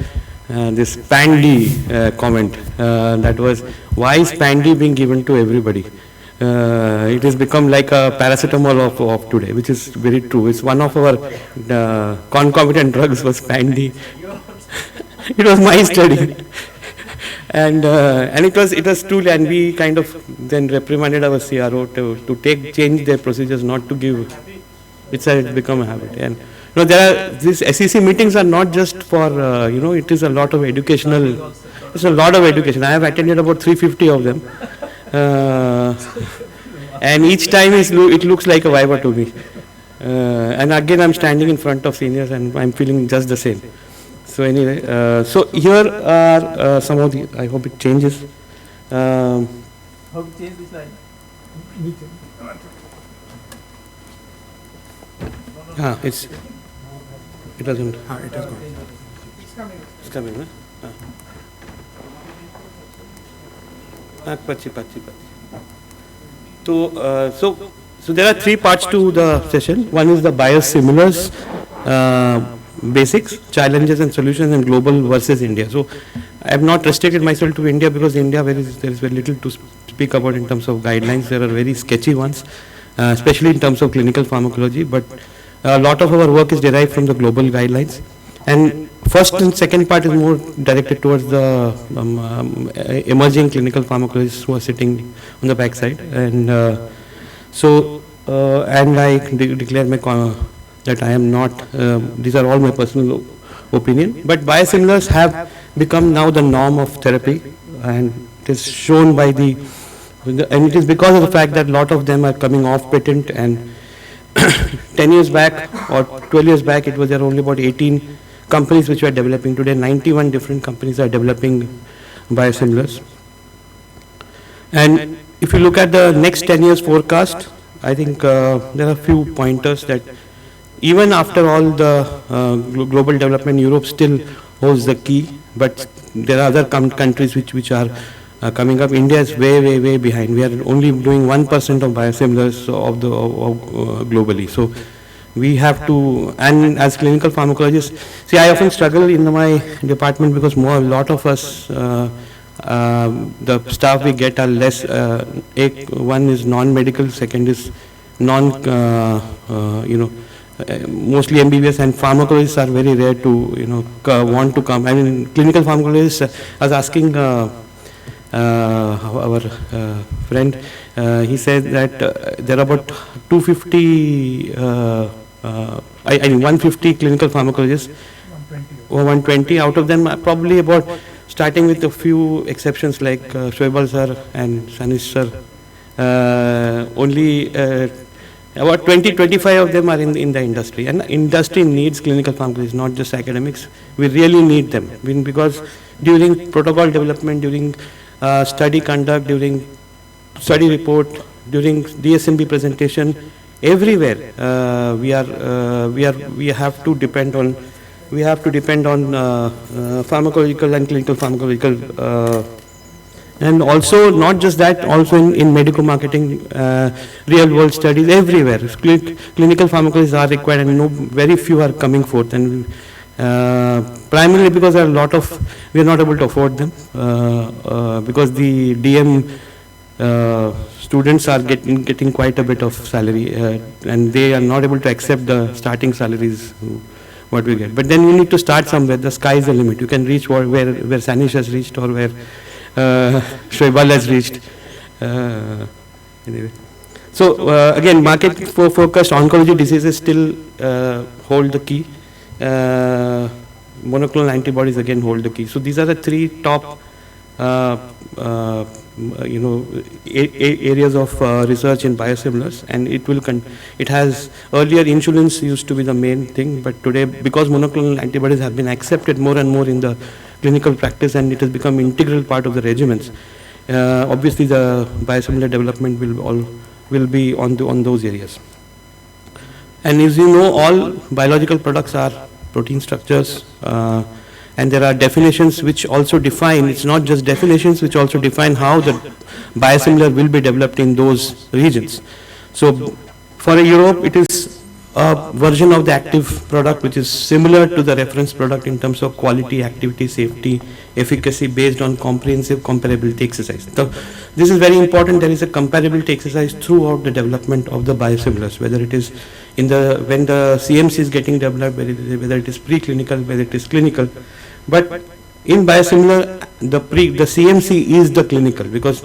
this PAND comment, that was, why is PAND being given to everybody? It has become like a paracetamol of today, which is very true. It's one of our concomitant drugs was PAND. It was my study. And it was truly, and we kind of then reprimanded our CRO to change their procedures, not to give. It's become a habit. And these SEC meetings are not just for it is a lot of educational. It's a lot of education. I have attended about 350 of them, and each time it looks like a Viva to me. And again, I'm standing in front of seniors, and I'm feeling just the same. So anyway, so here are some of the. I hope it changes. How to change this slide? It doesn't. It has gone. It's coming. So there are 3 parts to the session. One is the biosimilars basics, challenges and solutions, and global versus India. So I have not restricted myself to India because India there is very little to speak about in terms of guidelines. There are very sketchy ones, especially in terms of clinical pharmacology. But a lot of our work is derived from the global guidelines. And first and second part is more directed towards the emerging clinical pharmacologists who are sitting on the back side. And and I declare that I am not, these are all my personal opinion, but biosimilars have become now the norm of therapy, and it is shown by and it is because of the fact that a lot of them are coming off patent, and 10 years back or 12 years back, there were only about 18 companies which were developing. Today, 91 different companies are developing biosimilars. And if you look at the next 10 years forecast, I think there are a few pointers that even after all the global development, Europe still holds the key, but there are other countries which are coming up. India is way behind. We are only doing 1% of biosimilars globally. So we have to, and as clinical pharmacologists, see, I often struggle in my department because a lot of us, the staff we get are less, one is non-medical, second is mostly MBBS, and pharmacologists are very rare to, want to come. I mean, clinical pharmacologists, I was asking our friend, he said that there are about 250, 150 clinical pharmacologists, or 120. Out of them, probably about, starting with a few exceptions like Shoaib sir and Sanis sir, only About 20-25 of them are in the industry, and industry needs clinical pharmacologists, not just academics. We really need them because during protocol development, during study conduct, during study report, during DSMB presentation, everywhere we have to depend on pharmacological and clinical pharmacological. And also, not just that, also in medical marketing, real world studies, everywhere. Clinical pharmacologists are required, and very few are coming forth. And primarily because there are a lot of, we are not able to afford them, because the DM students are getting quite a bit of salary, and they are not able to accept the starting salaries what we get. But then we need to start somewhere. The sky is the limit. You can reach where Sanis has reached, or where Shoaibal has reached. Anyway. So again, market focused oncology diseases still hold the key. Monoclonal antibodies again hold the key. So these are the three top areas of research in biosimilars, and it has earlier insulins used to be the main thing, but today because monoclonal antibodies have been accepted more and more in the clinical practice, and it has become integral part of the regimens, obviously the biosimilar development will be on those areas. And as you know, all biological products are protein structures, and there are definitions which also define, it's not just definitions, which also define how the biosimilar will be developed in those regions. So for Europe, it is a version of the active product which is similar to the reference product in terms of quality, activity, safety, efficacy, based on comprehensive comparability exercise. So this is very important. There is a comparability exercise throughout the development of the biosimilars, whether it is when the CMC is getting developed, whether it is preclinical, whether it is clinical. But in biosimilar, the CMC is the clinical, because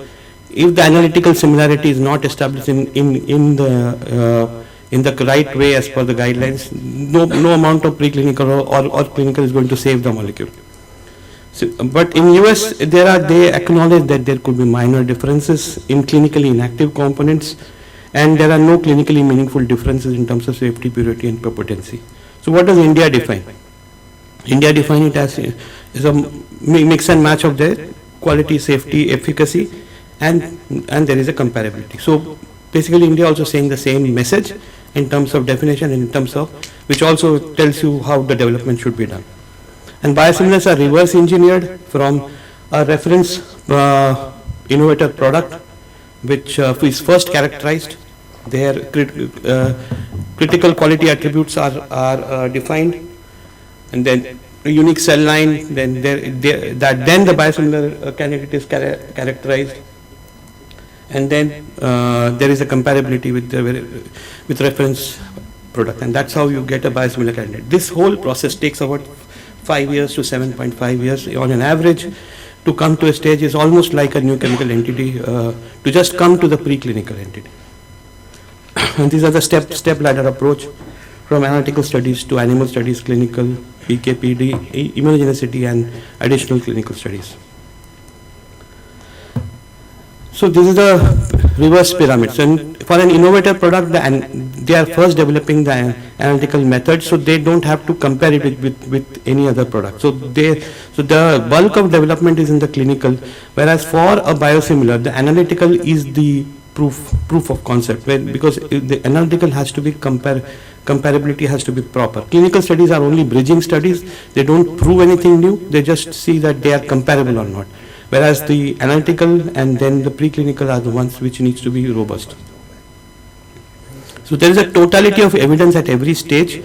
if the analytical similarity is not established in the right way as per the guidelines, no amount of preclinical or clinical is going to save the molecule. So, but in US, they acknowledge that there could be minor differences in clinically inactive components, and there are no clinically meaningful differences in terms of safety, purity, and potency. So what does India define? India define it as a mix and match of their quality, safety, efficacy, and there is a comparability. So basically India also saying the same message in terms of definition, in terms of, which also tells you how the development should be done. And biosimilars are reverse engineered from a reference innovator product, which is first characterized. Their critical quality attributes are defined, and then a unique cell line, then the biosimilar candidate is characterized, and then there is a comparability with reference product, and that's how you get a biosimilar candidate. This whole process takes about 5 years to 7.5 years on an average to come to a stage. Is almost like a new chemical entity to just come to the preclinical entity. And these are the step ladder approach, from analytical studies to animal studies, clinical, PK, PD, immunogenicity, and additional clinical studies. So this is the reverse pyramid. So for an innovator product, they are first developing the analytical method, so they don't have to compare it with any other product. So the bulk of development is in the clinical, whereas for a biosimilar, the analytical is the proof of concept, because the analytical has to be comparability has to be proper. Clinical studies are only bridging studies. They don't prove anything new. They just see that they are comparable or not. Whereas the analytical and then the preclinical are the ones which needs to be robust. So there is a totality of evidence at every stage,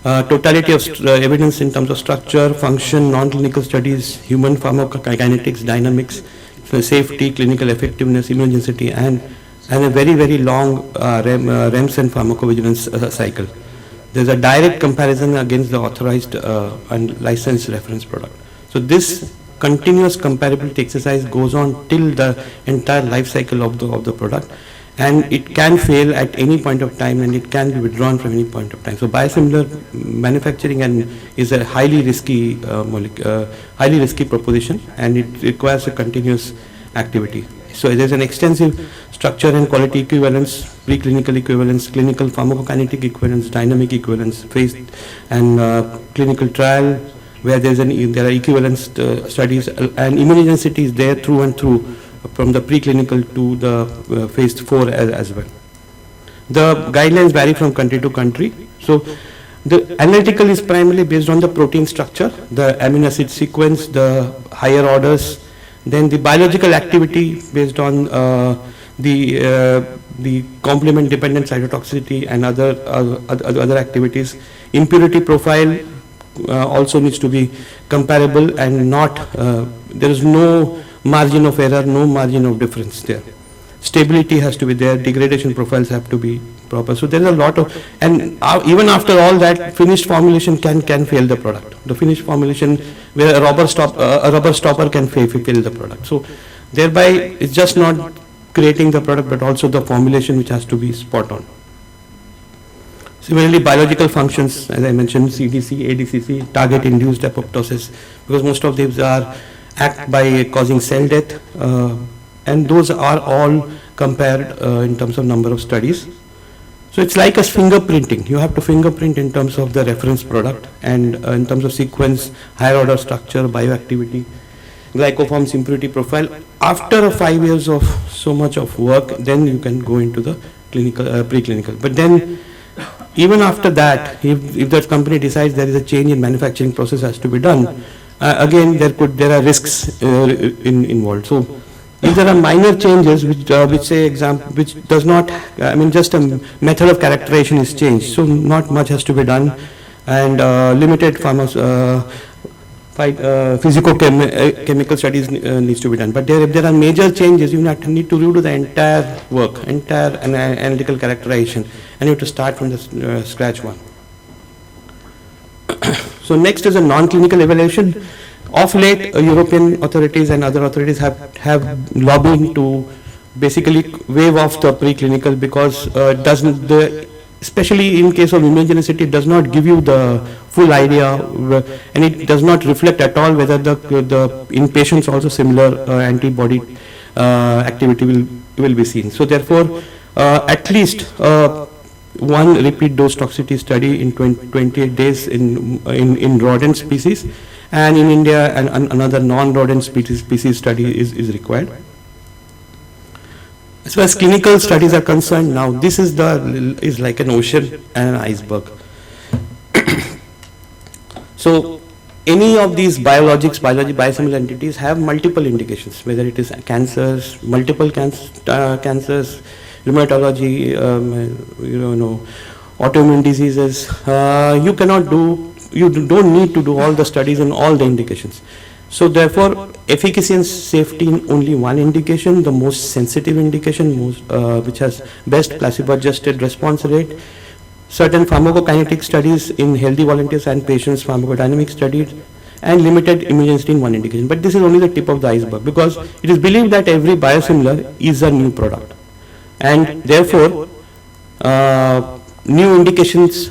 totality of evidence in terms of structure, function, non-clinical studies, human pharmacokinetics, dynamics, safety, clinical effectiveness, immunogenicity, and a very, very long REMS and pharmacovigilance cycle. There's a direct comparison against the authorized and licensed reference product. So this continuous comparability exercise goes on till the entire life cycle of the product, and it can fail at any point of time, and it can be withdrawn from any point of time. So biosimilar manufacturing is a highly risky proposition, and it requires a continuous activity. So there's an extensive structure and quality equivalence, preclinical equivalence, clinical pharmacokinetic equivalence, dynamic equivalence, phase and clinical trial, where there are equivalence studies, and immunogenicity is there through and through, from the preclinical to the phase 4 as well. The guidelines vary from country to country. So the analytical is primarily based on the protein structure, the amino acid sequence, the higher orders, then the biological activity based on the complement dependent cytotoxicity and other activities. Impurity profile also needs to be comparable and not, there is no margin of error, no margin of difference there. Stability has to be there, degradation profiles have to be proper. So there is a lot of, and even after all that, finished formulation can fail the product. The finished formulation where a rubber stopper can fail the product. So thereby it's just not creating the product but also the formulation which has to be spot on. Similarly, biological functions, as I mentioned, CDC, ADCC, target induced apoptosis, because most of these act by causing cell death, and those are all compared in terms of number of studies. So it's like a fingerprinting. You have to fingerprint in terms of the reference product and in terms of sequence, higher order structure, bioactivity, glycoforms, impurity profile. After 5 years of so much of work, then you can go into the clinical, preclinical. But then even after that, if that company decides there is a change in manufacturing process has to be done, again there are risks involved. So if there are minor changes which does not, just a method of characterization is changed, so not much has to be done, and limited physicochemical studies needs to be done. But if there are major changes, you need to redo the entire work, entire analytical characterization, and you have to start from the scratch one. So next is a non-clinical evaluation. Of late, European authorities and other authorities have lobbying to basically waive off the preclinical, because especially in case of immunogenicity, it does not give you the full idea, and it does not reflect at all whether the in patients also similar antibody activity will be seen. So therefore, at least one repeat dose toxicity study in 28 days in rodent species, and in India another non-rodent species study is required. As far as clinical studies are concerned, now this is like an ocean and an iceberg. So any of these biosimilar entities have multiple indications, whether it is cancers, multiple cancers, rheumatology, autoimmune diseases. You don't need to do all the studies in all the indications. So therefore, efficacy and safety in only one indication, the most sensitive indication, which has best placebo-adjusted response rate. Certain pharmacokinetic studies in healthy volunteers and patients, pharmacodynamic studies, and limited immunogenicity in one indication. But this is only the tip of the iceberg, because it is believed that every biosimilar is a new product, and therefore new indications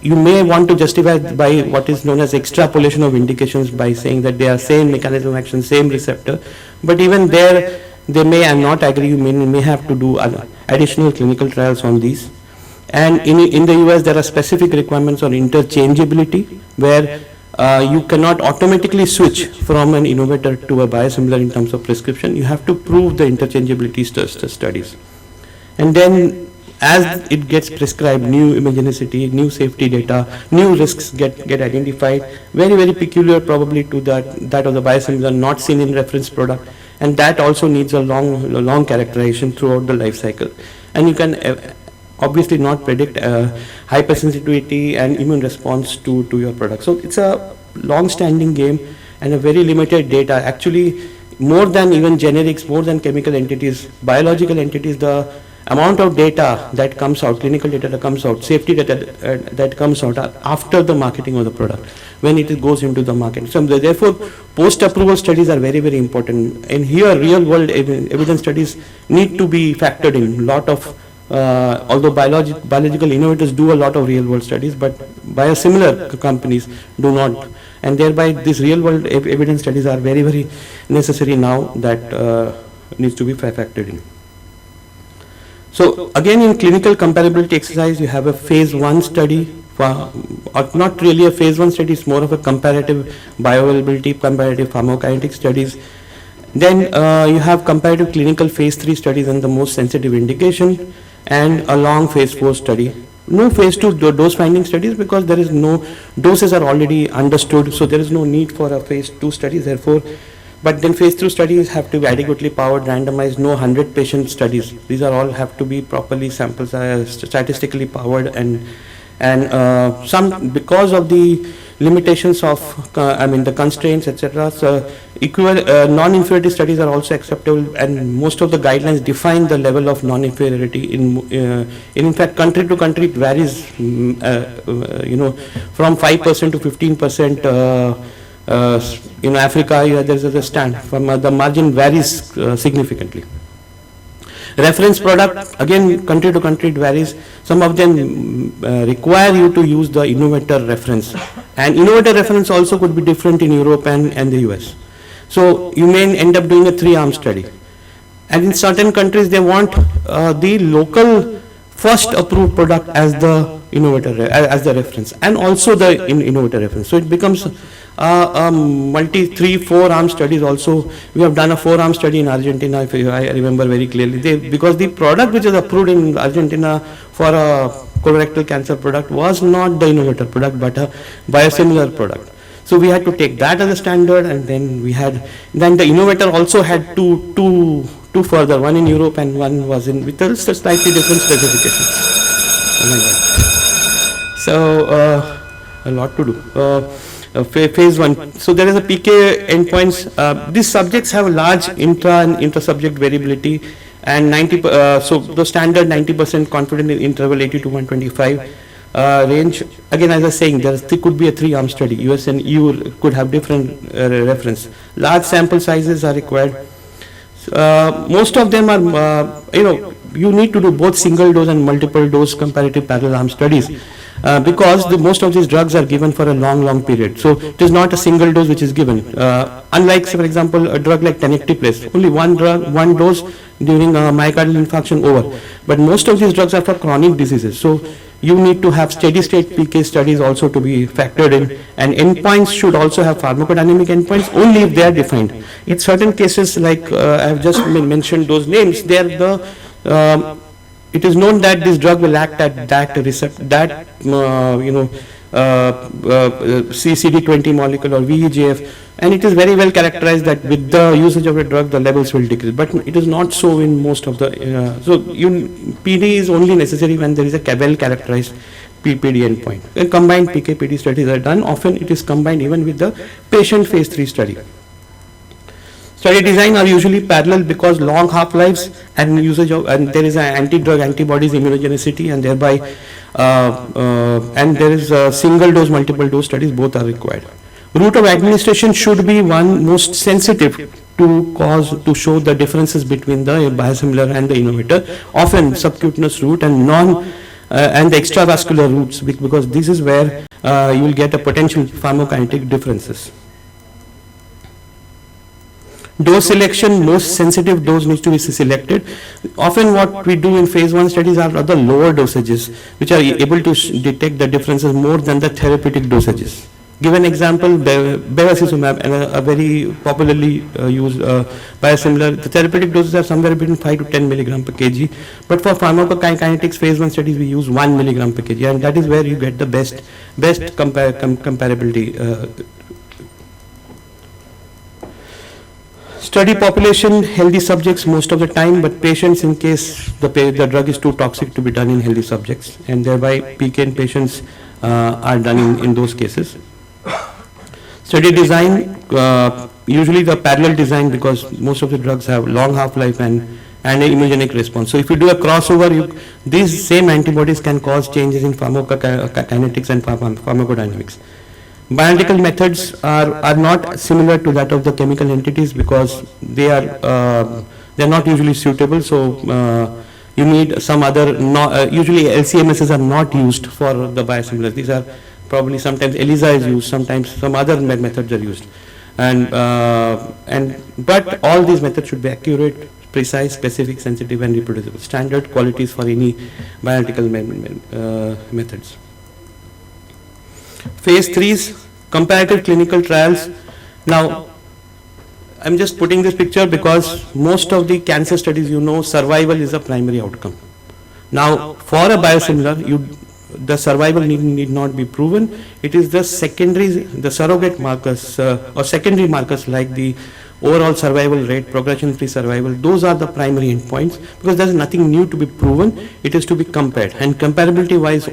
you may want to justify by what is known as extrapolation of indications, by saying that they are same mechanism of action, same receptor, but even there they may not agree. You may have to do additional clinical trials on these. And in the US there are specific requirements on interchangeability, where you cannot automatically switch from an innovator to a biosimilar in terms of prescription. You have to prove the interchangeability studies, and then as it gets prescribed, new immunogenicity, new safety data, new risks get identified, very, very peculiar probably to that of the biosimilar, not seen in reference product, and that also needs a long characterization throughout the life cycle. And you can obviously not predict hypersensitivity and immune response to your product. So it's a long-standing game and a very limited data. Actually, more than even generics, more than chemical entities, biological entities, the amount of data that comes out, clinical data that comes out, safety data that comes out after the marketing of the product, when it goes into the market. So therefore, post-approval studies are very, very important. And here, real-world evidence studies need to be factored in. Lot of, although biological innovators do a lot of real-world studies, but biosimilar companies do not. And thereby, these real-world evidence studies are very, very necessary now that needs to be factored in. So again, in clinical comparability exercise, you have a phase 1 study, or not really a phase 1 study, it's more of a comparative bioavailability, comparative pharmacokinetic studies. Then you have comparative clinical phase 3 studies on the most sensitive indication, and a long phase 4 study. No phase 2 dose finding studies because there is no, doses are already understood, so there is no need for a phase 2 study, therefore. But then phase 3 studies have to be adequately powered, randomized, no 100 patient studies. These are all have to be properly sampled, statistically powered, and some, because of the limitations of, the constraints, etc. So non-inferiority studies are also acceptable, and most of the guidelines define the level of non-inferiority. In fact, country to country it varies, from 5% to 15%. In Africa, there is a stand. From the margin varies significantly. Reference product, again, country to country it varies. Some of them require you to use the innovator reference, and innovator reference also could be different in Europe and the US. So you may end up doing a 3-arm study, and in certain countries they want the local first approved product as the innovator, as the reference, and also the innovator reference. So it becomes multi 3-4-arm studies also. We have done a 4-arm study in Argentina, if I remember very clearly. Because the product which is approved in Argentina for a colorectal cancer product was not the innovator product, but a biosimilar product. So we had to take that as a standard, and then the innovator also had two further, one in Europe and one was with a slightly different specifications. Oh my God. So a lot to do. Phase 1. So there is a PK endpoints. These subjects have large intra and intra-subject variability, and so the standard 90% confidence interval 80 to 125 range. Again, as I was saying, there could be a 3-arm study. US and EU could have different reference. Large sample sizes are required. Most of them are, you need to do both single dose and multiple dose comparative parallel arm studies. Because most of these drugs are given for a long period. So it is not a single dose which is given. Unlike, say, for example, a drug like tenecteplase, only one dose during myocardial infarction over. But most of these drugs are for chronic diseases. So you need to have steady state PK studies also to be factored in, and endpoints should also have pharmacodynamic endpoints only if they are defined. In certain cases, like I have just mentioned those names, they are it is known that this drug will act at that receptor, CD20 molecule or VEGF, and it is very well characterized that with the usage of a drug the levels will decrease, but it is not so in most of the, PD is only necessary when there is a well characterized PPD endpoint. And combined PK-PD studies are done, often it is combined even with the patient phase 3 study. Study design are usually parallel because long half-lives and usage of, and there is an anti-drug antibodies immunogenicity, and thereby and there is a single dose, multiple dose studies, both are required. Route of administration should be one most sensitive to show the differences between the biosimilar and the innovator, often subcutaneous route and and the extravascular routes, because this is where you will get a potential pharmacokinetic differences. Dose selection, most sensitive dose needs to be selected. Often what we do in phase 1 studies are the lower dosages, which are able to detect the differences more than the therapeutic dosages. Give an example, bevacizumab, a very popularly used biosimilar. The therapeutic doses are somewhere between 5 to 10 milligram per kg, but for pharmacokinetics phase 1 studies we use 1 milligram per kg, and that is where you get the best comparability. Study population, healthy subjects most of the time, but patients in case the drug is too toxic to be done in healthy subjects, and thereby PK in patients are done in those cases. Study design, usually the parallel design, because most of the drugs have long half-life and an immunogenic response. So if you do a crossover, these same antibodies can cause changes in pharmacokinetics and pharmacodynamics. Bioanalytical methods are not similar to that of the chemical entities because they are not usually suitable. So you need some other. Usually LCMSs are not used for the biosimilars. These are probably sometimes ELISA is used, sometimes some other methods are used, but all these methods should be accurate, precise, specific, sensitive and reproducible. Standard qualities for any bioanalytical methods. Phase 3's comparative clinical trials. Now, I'm just putting this picture because most of the cancer studies, survival is a primary outcome. Now, for a biosimilar, the survival need not be proven. It is the surrogate markers or secondary markers like the overall survival rate, progression-free survival. Those are the primary endpoints because there is nothing new to be proven. It is to be compared, and comparability-wise,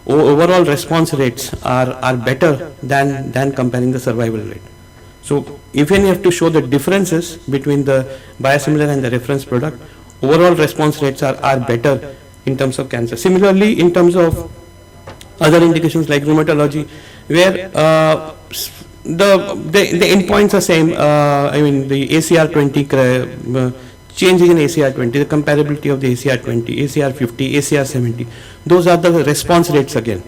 overall response rates are better than comparing the survival rate. So, if you have to show the differences between the biosimilar and the reference product, overall response rates are better in terms of cancer. Similarly, in terms of other indications like rheumatology, where the endpoints are same. The ACR20 changes in ACR20, the comparability of the ACR20, ACR50, ACR70. Those are the response rates again,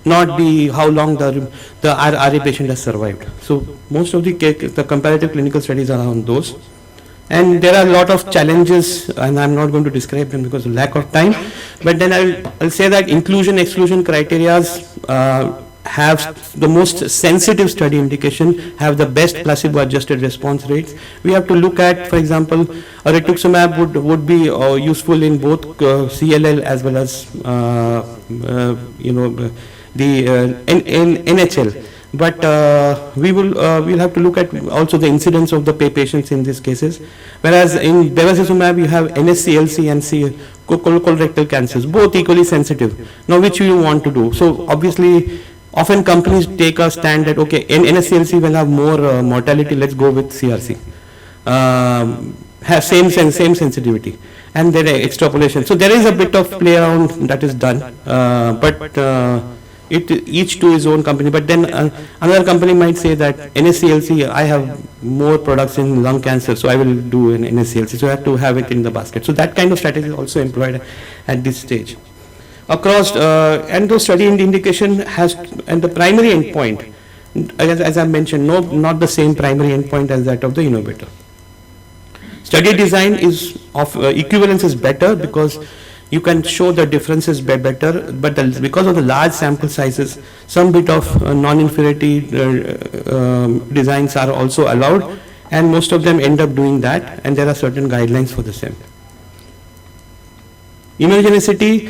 not the how long the RA patient has survived. So most of the comparative clinical studies are on those. And there are a lot of challenges, and I'm not going to describe them because of lack of time. But then I'll say that inclusion-exclusion criteria have the most sensitive study indication, have the best placebo-adjusted response rates. We have to look at, for example, rituximab would be useful in both CLL as well as the NHL. But we'll have to look at also the incidence of the patients in these cases. Whereas in bevacizumab you have NSCLC and colorectal cancers, both equally sensitive. Now which you want to do? So obviously, often companies take a stand that okay, NSCLC will have more mortality. Let's go with CRC. Have same sensitivity, and there are extrapolation. So there is a bit of play around that is done, but. Each to his own company, but then another company might say that NSCLC, I have more products in lung cancer, so I will do an NSCLC, so I have to have it in the basket. So that kind of strategy is also employed at this stage. Across, and those study indication has, and the primary endpoint, as I mentioned, not the same primary endpoint as that of the innovator. Study design is of equivalence is better because you can show the differences better, but because of the large sample sizes, some bit of non-inferiority designs are also allowed, and most of them end up doing that, and there are certain guidelines for the same. Immunogenicity,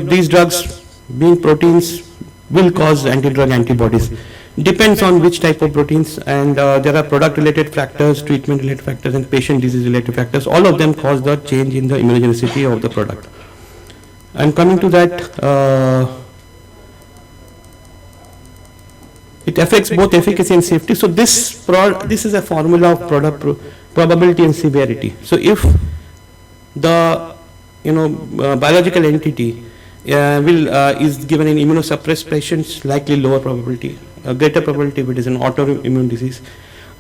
these drugs being proteins will cause anti-drug antibodies. Depends on which type of proteins, and there are product-related factors, treatment-related factors, and patient disease-related factors. All of them cause the change in the immunogenicity of the product. And coming to that, it affects both efficacy and safety. So this is a formula of product probability and severity. So if the biological entity is given in immunosuppressed patients, likely lower probability. A greater probability if it is an autoimmune disease.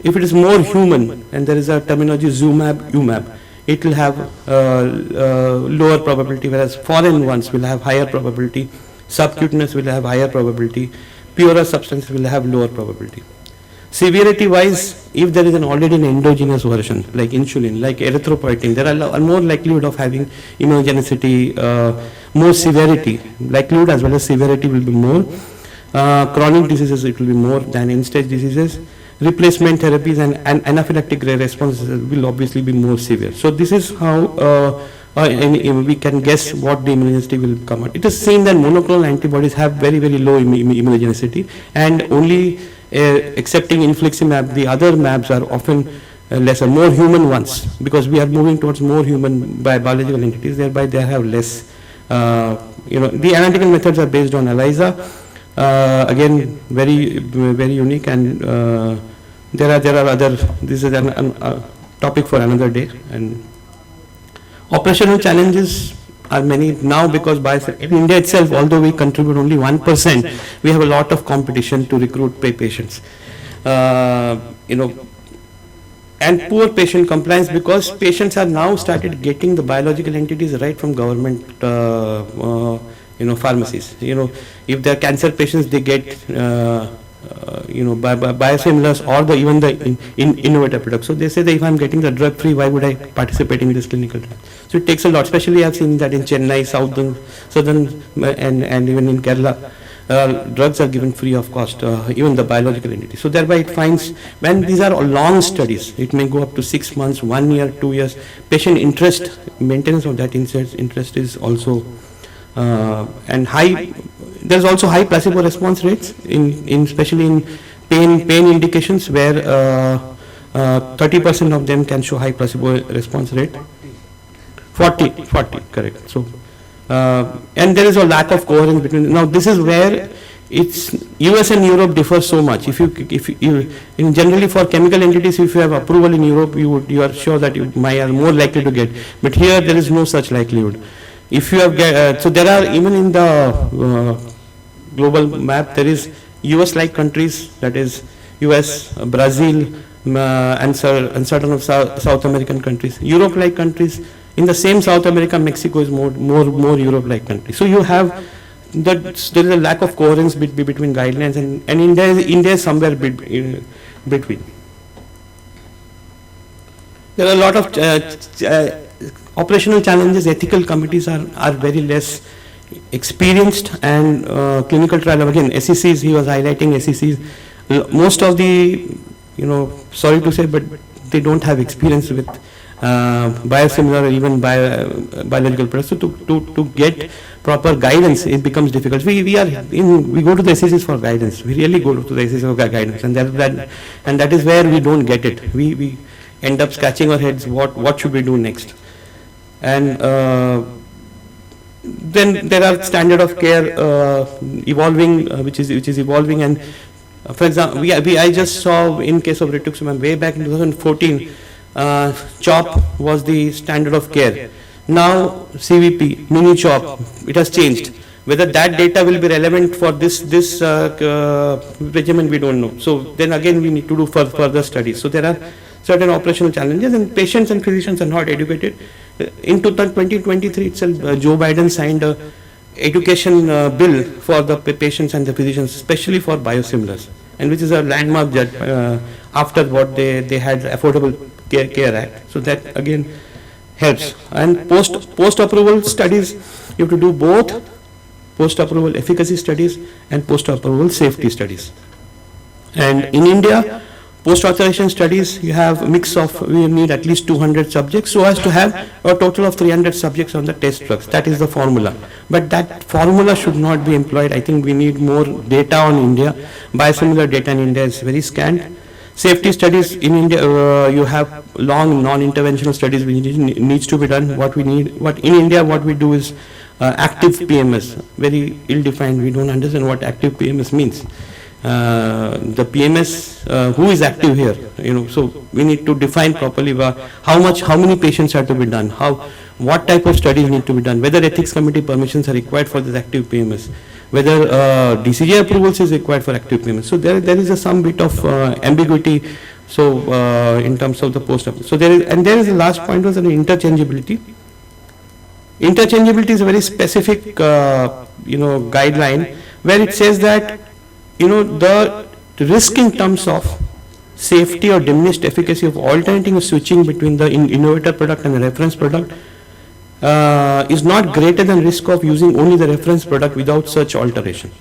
If it is more human, and there is a terminology UMAB, it will have lower probability, whereas foreign ones will have higher probability, subcutaneous will have higher probability, purer substances will have lower probability. Severity wise, if there is already an endogenous version like insulin, like erythropoietin, there are more likelihood of having immunogenicity, more severity, likelihood as well as severity will be more. Chronic diseases it will be more than end-stage diseases. Replacement therapies and anaphylactic responses will obviously be more severe. So this is how we can guess what the immunogenicity will come out. It is seen that monoclonal antibodies have very low immunogenicity, and only excepting infliximab, the other mAbs are often lesser, more human ones, because we are moving towards more human biological entities, thereby they have less. The analytical methods are based on ELISA. Again, very unique, and there are other. This is a topic for another day. And operational challenges are many now because in India itself, although we contribute only 1%, we have a lot of competition to recruit patients. And poor patient compliance because patients are now started getting the biological entities right from government. Pharmacies. If they are cancer patients, they get biosimilars or even the innovator products. So they say that if I'm getting the drug free, why would I participate in this clinical trial? So it takes a lot, especially I've seen that in Chennai, southern, and even in Kerala, drugs are given free of cost, even the biological entity. So thereby it finds, when these are long studies, it may go up to 6 months, 1 year, 2 years, patient interest, maintenance of that interest is also, and there's also high placebo response rates, especially in pain indications, where 30% of them can show high placebo response rate. 40, correct. So, and there is a lack of coherence between. Now, this is where it's US and Europe differ so much. If you generally for chemical entities, if you have approval in Europe, you are sure that you are more likely to get. But here there is no such likelihood. If you have so there are, even in the global map, there is US-like countries, that is US, Brazil, and certain of South American countries. Europe-like countries. In the same South America, Mexico is more Europe-like country. So you have that there is a lack of coherence between guidelines, and India is somewhere between. There are a lot of operational challenges. Ethical committees are very less experienced, and clinical trial, again, SECs, he was highlighting SECs. Most of the, sorry to say, but they don't have experience with biosimilar or even biological products. So to get proper guidance, it becomes difficult. We go to the SECs for guidance. We really go to the SECs for guidance, and that is where we don't get it. We end up scratching our heads. What should we do next? And then there are standard of care evolving, which is evolving. And for example, I just saw in case of rituximab way back in 2014. CHOP was the standard of care. Now CVP, mini CHOP, it has changed. Whether that data will be relevant for this regimen, we don't know. So then again we need to do further studies. So there are certain operational challenges, and patients and physicians are not educated. In 2023 itself, Joe Biden signed a education bill for the patients and the physicians, especially for biosimilars, and which is a landmark after what they had Affordable Care Act. So that again helps. And post-approval studies, you have to do both post-approval efficacy studies and post-approval safety studies. And in India, post-authorization studies, you have a mix of, we need at least 200 subjects, so as to have a total of 300 subjects on the test drugs. That is the formula. But that formula should not be employed. I think we need more data on India. Biosimilar data in India is very scant. Safety studies in India, you have long non-interventional studies which needs to be done. What in India, what we do is active PMS, very ill-defined. We don't understand what active PMS means. The PMS, who is active here? So we need to define properly how many patients have to be done, what type of studies need to be done, whether ethics committee permissions are required for this active PMS, whether DCJ approvals is required for active PMS. So there is some bit of ambiguity. So in terms of the post-op. So there is the last point was an interchangeability. Interchangeability is a very specific guideline where it says that the risk in terms of safety or diminished efficacy of alternating or switching between the innovator product and the reference product is not greater than risk of using only the reference product without such alteration.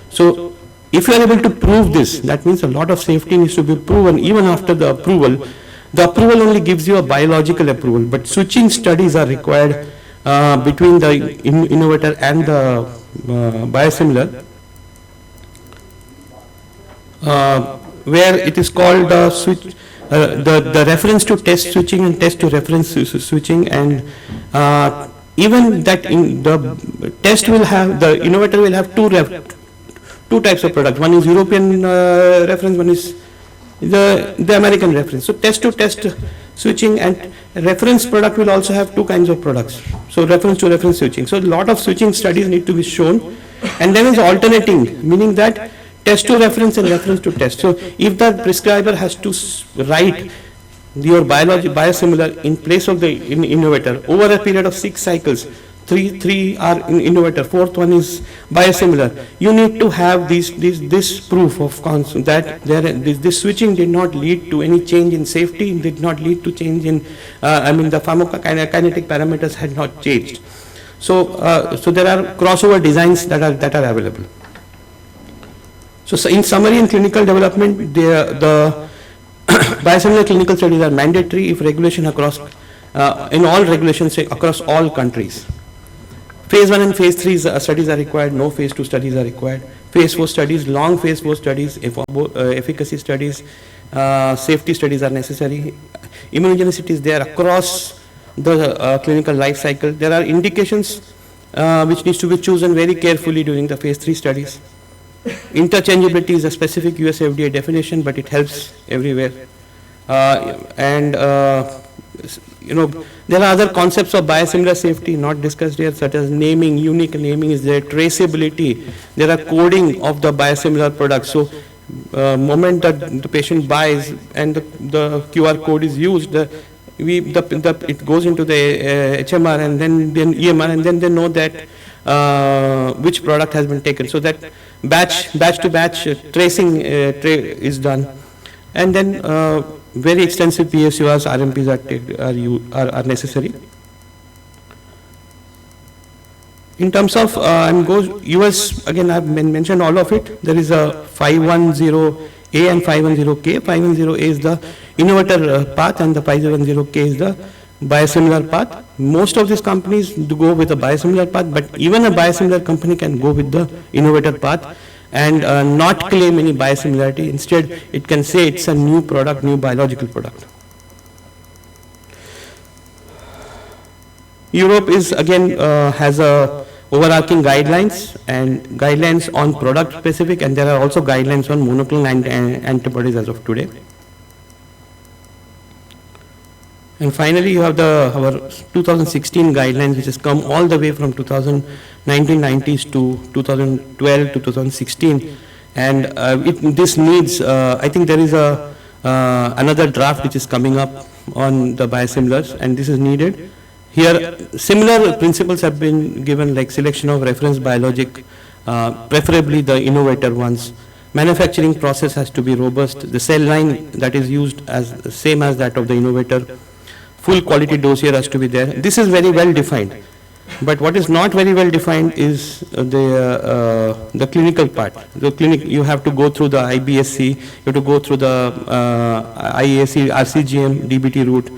So if you are able to prove this, that means a lot of safety needs to be proven even after the approval. The approval only gives you a biological approval, but switching studies are required between the innovator and the biosimilar. Where it is called the reference to test switching and test to reference switching, and even that in the test will have, the innovator will have two types of products. One is European reference, one is the American reference. So test to test switching and reference product will also have two kinds of products. So reference to reference switching. So a lot of switching studies need to be shown, and then is alternating, meaning that test to reference and reference to test. So if the prescriber has to write your biosimilar in place of the innovator over a period of 6 cycles, three are innovator, fourth one is biosimilar. You need to have this proof of that this switching did not lead to any change in safety, did not lead to change in, the pharmacokinetic parameters had not changed. So there are crossover designs that are available. So in summary, in clinical development, the biosimilar clinical studies are mandatory if regulation across, in all regulations across all countries. Phase 1 and phase 3 studies are required, no phase 2 studies are required. Phase 4 studies, long phase 4 studies, efficacy studies, safety studies are necessary. Immunogenicity is there across the clinical life cycle. There are indications which needs to be chosen very carefully during the phase 3 studies. Interchangeability is a specific US FDA definition, but it helps everywhere. There are other concepts of biosimilar safety not discussed here, such as naming, unique naming is there, traceability, there are coding of the biosimilar product. So, moment that the patient buys and the QR code is used, it goes into the HMR and then EMR, and then they know that which product has been taken. So that batch to batch tracing is done, and then very extensive PSURs, RMPs are necessary. In terms of US, again I have mentioned all of it. There is a 510A and 510K. 510A is the innovator path and the 510K is the biosimilar path. Most of these companies do go with a biosimilar path, but even a biosimilar company can go with the innovator path and not claim any biosimilarity. Instead, it can say it's a new product, new biological product. Europe is again has a overarching guidelines and guidelines on product specific, and there are also guidelines on monoclonal antibodies as of today. And finally, you have our 2016 guidelines, which has come all the way from 1990s to 2012 to 2016, and this needs. I think there is another draft which is coming up on the biosimilars, and this is needed. Here, similar principles have been given, like selection of reference biologic, preferably the innovator ones. Manufacturing process has to be robust. The cell line that is used as same as that of the innovator. Full quality dossier has to be there. This is very well defined. But what is not very well defined is the clinical part. The clinic, you have to go through the IBSC, you have to go through the IAC, RCGM, DBT route.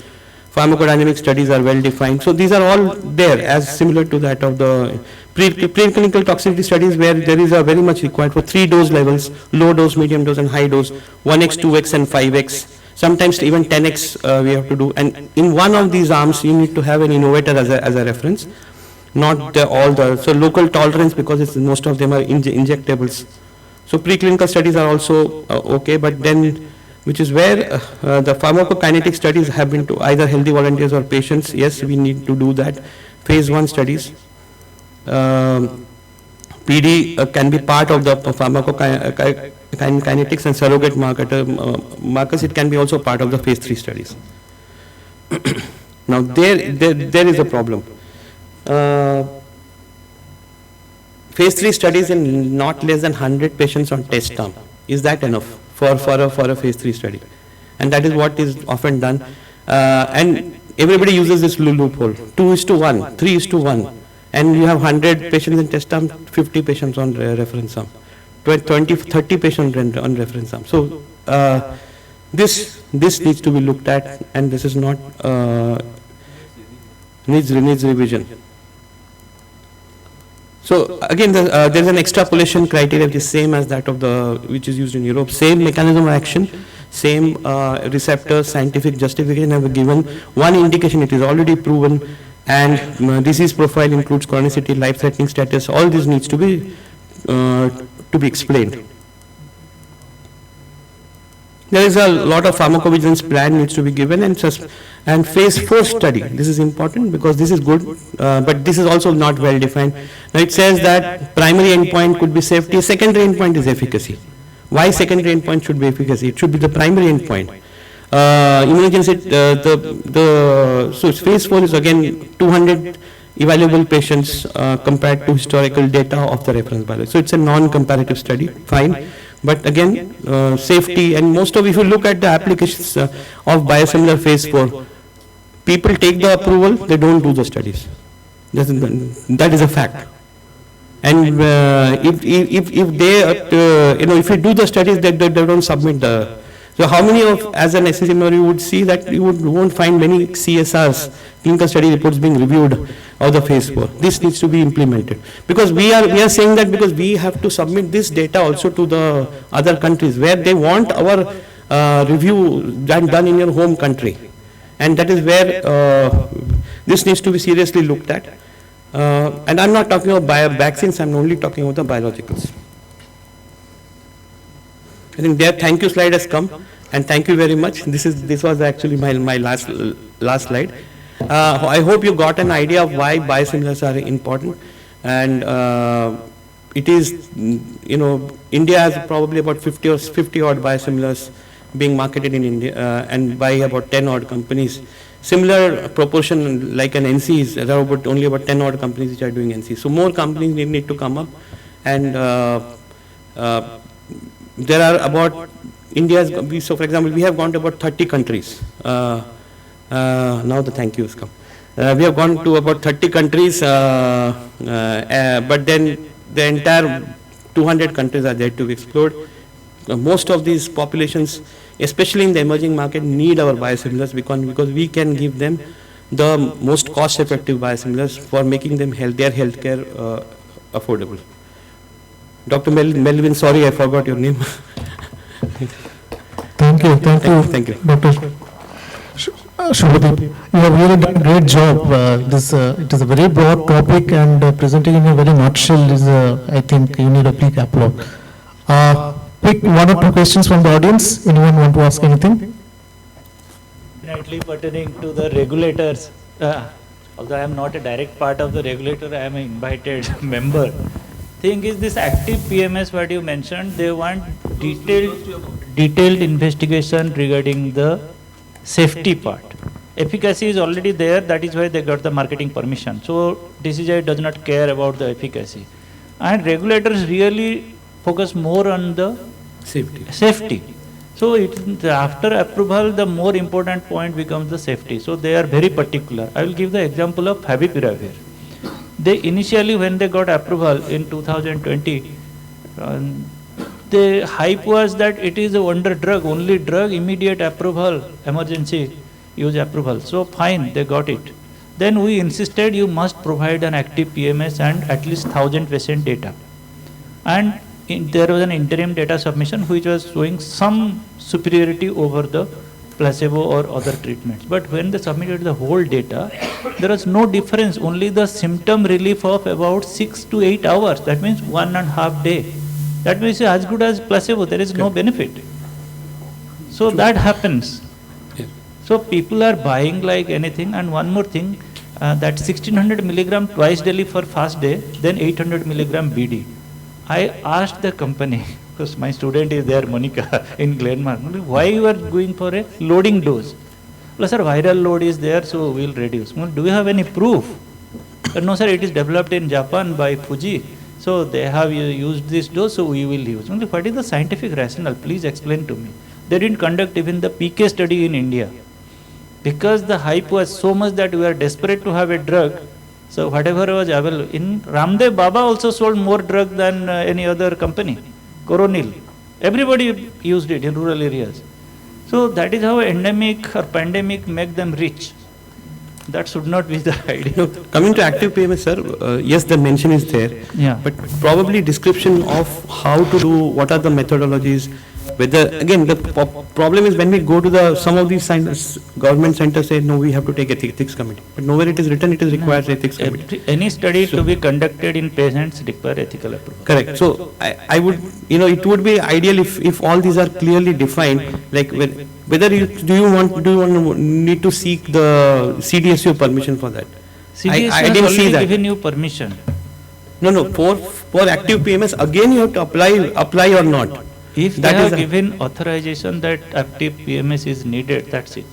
Pharmacodynamic studies are well defined. So these are all there as similar to that of the preclinical toxicity studies, where there is a very much required for 3 dose levels: low dose, medium dose and high dose, 1x, 2x and 5x. Sometimes even 10x we have to do, and in one of these arms you need to have an innovator as a reference, not so local tolerance, because it's, most of them are injectables. So preclinical studies are also okay, but then which is where the pharmacokinetic studies have been to either healthy volunteers or patients. Yes, we need to do that. Phase 1 studies. PD can be part of the pharmacokinetics and surrogate markers. It can be also part of the phase 3 studies. Now there is a problem. Phase 3 studies in not less than 100 patients on test arm. Is that enough for a phase 3 study? And that is what is often done. And everybody uses this loophole: 2:1, 3:1. And you have 100 patients in test arm, 50 patients on reference arm, 20, 30 patients on reference arm. So this needs to be looked at, and this is not needs revision. So again, there is an extrapolation criteria which is same as that of which is used in Europe. Same mechanism of action, same receptors, scientific justification have given. One indication, it is already proven. And disease profile includes chronicity, life-threatening status. All this needs to be explained. There is a lot of pharmacovigilance plan needs to be given, and phase 4 study. This is important because this is good, but this is also not well defined. Now it says that primary endpoint could be safety, secondary endpoint is efficacy. Why secondary endpoint should be efficacy? It should be the primary endpoint. Immunogenicity, so phase 4 is again 200 evaluable patients compared to historical data of the reference biology. So it's a non-comparative study, fine. But again, safety and most of, if you look at the applications of biosimilar phase 4, people take the approval, they don't do the studies. That is a fact. And if they, if you do the studies, they don't submit the. So how many of, as an SSMR, you would see that you won't find many CSRs, clinical study reports being reviewed of the phase 4. This needs to be implemented. Because we are saying that because we have to submit this data also to the other countries where they want our review done in your home country. And that is where this needs to be seriously looked at. And I'm not talking about vaccines, I'm only talking about the biologicals. I think their thank you slide has come, and thank you very much. This was actually my last slide. I hope you got an idea of why biosimilars are important, and it is, India has probably about 50 odd biosimilars being marketed in India, and by about 10 odd companies. Similar proportion like an NCs, there are only about 10 odd companies which are doing NCs. So more companies need to come up, and there are about India's, so for example, we have gone to about 30 countries. Now the thank you has come. We have gone to about 30 countries, but then the entire 200 countries are there to be explored. Most of these populations, especially in the emerging market, need our biosimilars because we can give them the most cost-effective biosimilars for making them their healthcare affordable. Dr. Melvin, sorry I forgot your name. Thank you, Thank you. Dr. Subhadeep. You have really done a great job. It is a very broad topic, and presenting in a very nutshell is, I think, you need a big applaud. Pick one or two questions from the audience. Anyone want to ask anything? Definitely pertaining to the regulators. Although I am not a direct part of the regulator, I am an invited member. Thing is, this active PMS, what you mentioned, they want detailed investigation regarding the safety part. Efficacy is already there, that is why they got the marketing permission. So DCGI does not care about the efficacy. And regulators really focus more on the safety. So after approval, the more important point becomes the safety. So they are very particular. I will give the example of favipiravir. They initially, when they got approval in 2020, the hype was that it is a wonder drug, only drug, immediate approval, emergency use approval. So fine, they got it. Then we insisted you must provide an active PMS and at least 1,000 patient data. And there was an interim data submission which was showing some superiority over the placebo or other treatments. But when they submitted the whole data, there was no difference, only the symptom relief of about 6 to 8 hours. That means 1.5 days. That means as good as placebo, there is no benefit. So that happens. So people are buying like anything. And one more thing, that 1600 milligram twice daily for fast day, then 800 milligram BD. I asked the company, because my student is there, Monica, in Glenmark, why you are going for a loading dose? Well, sir, viral load is there, so we'll reduce. Well, do you have any proof? No, sir, it is developed in Japan by Fuji. So they have used this dose, so we will use. Well, what is the scientific rationale? Please explain to me. They didn't conduct even the PK study in India. Because the hype was so much that we are desperate to have a drug. So whatever was available. In Ramdev Baba also sold more drug than any other company. Coronil. Everybody used it in rural areas. So that is how endemic or pandemic make them rich. That should not be the idea. Coming to active PMS, sir, yes, the mention is there. Yeah. But probably description of how to do, what are the methodologies, whether, again, the problem is when we go to some of these government centers say, no, we have to take ethics committee. But nowhere it is written, it is required ethics committee. Any study to be conducted in patients require ethical approval. Correct. So I would, it would be ideal if all these are clearly defined, like whether do you need to seek the CDSU permission for that? CDSU I didn't has see already that. given you permission. No, for active PMS, again you have to apply or not. If they have given authorization that active PMS is needed, that's it.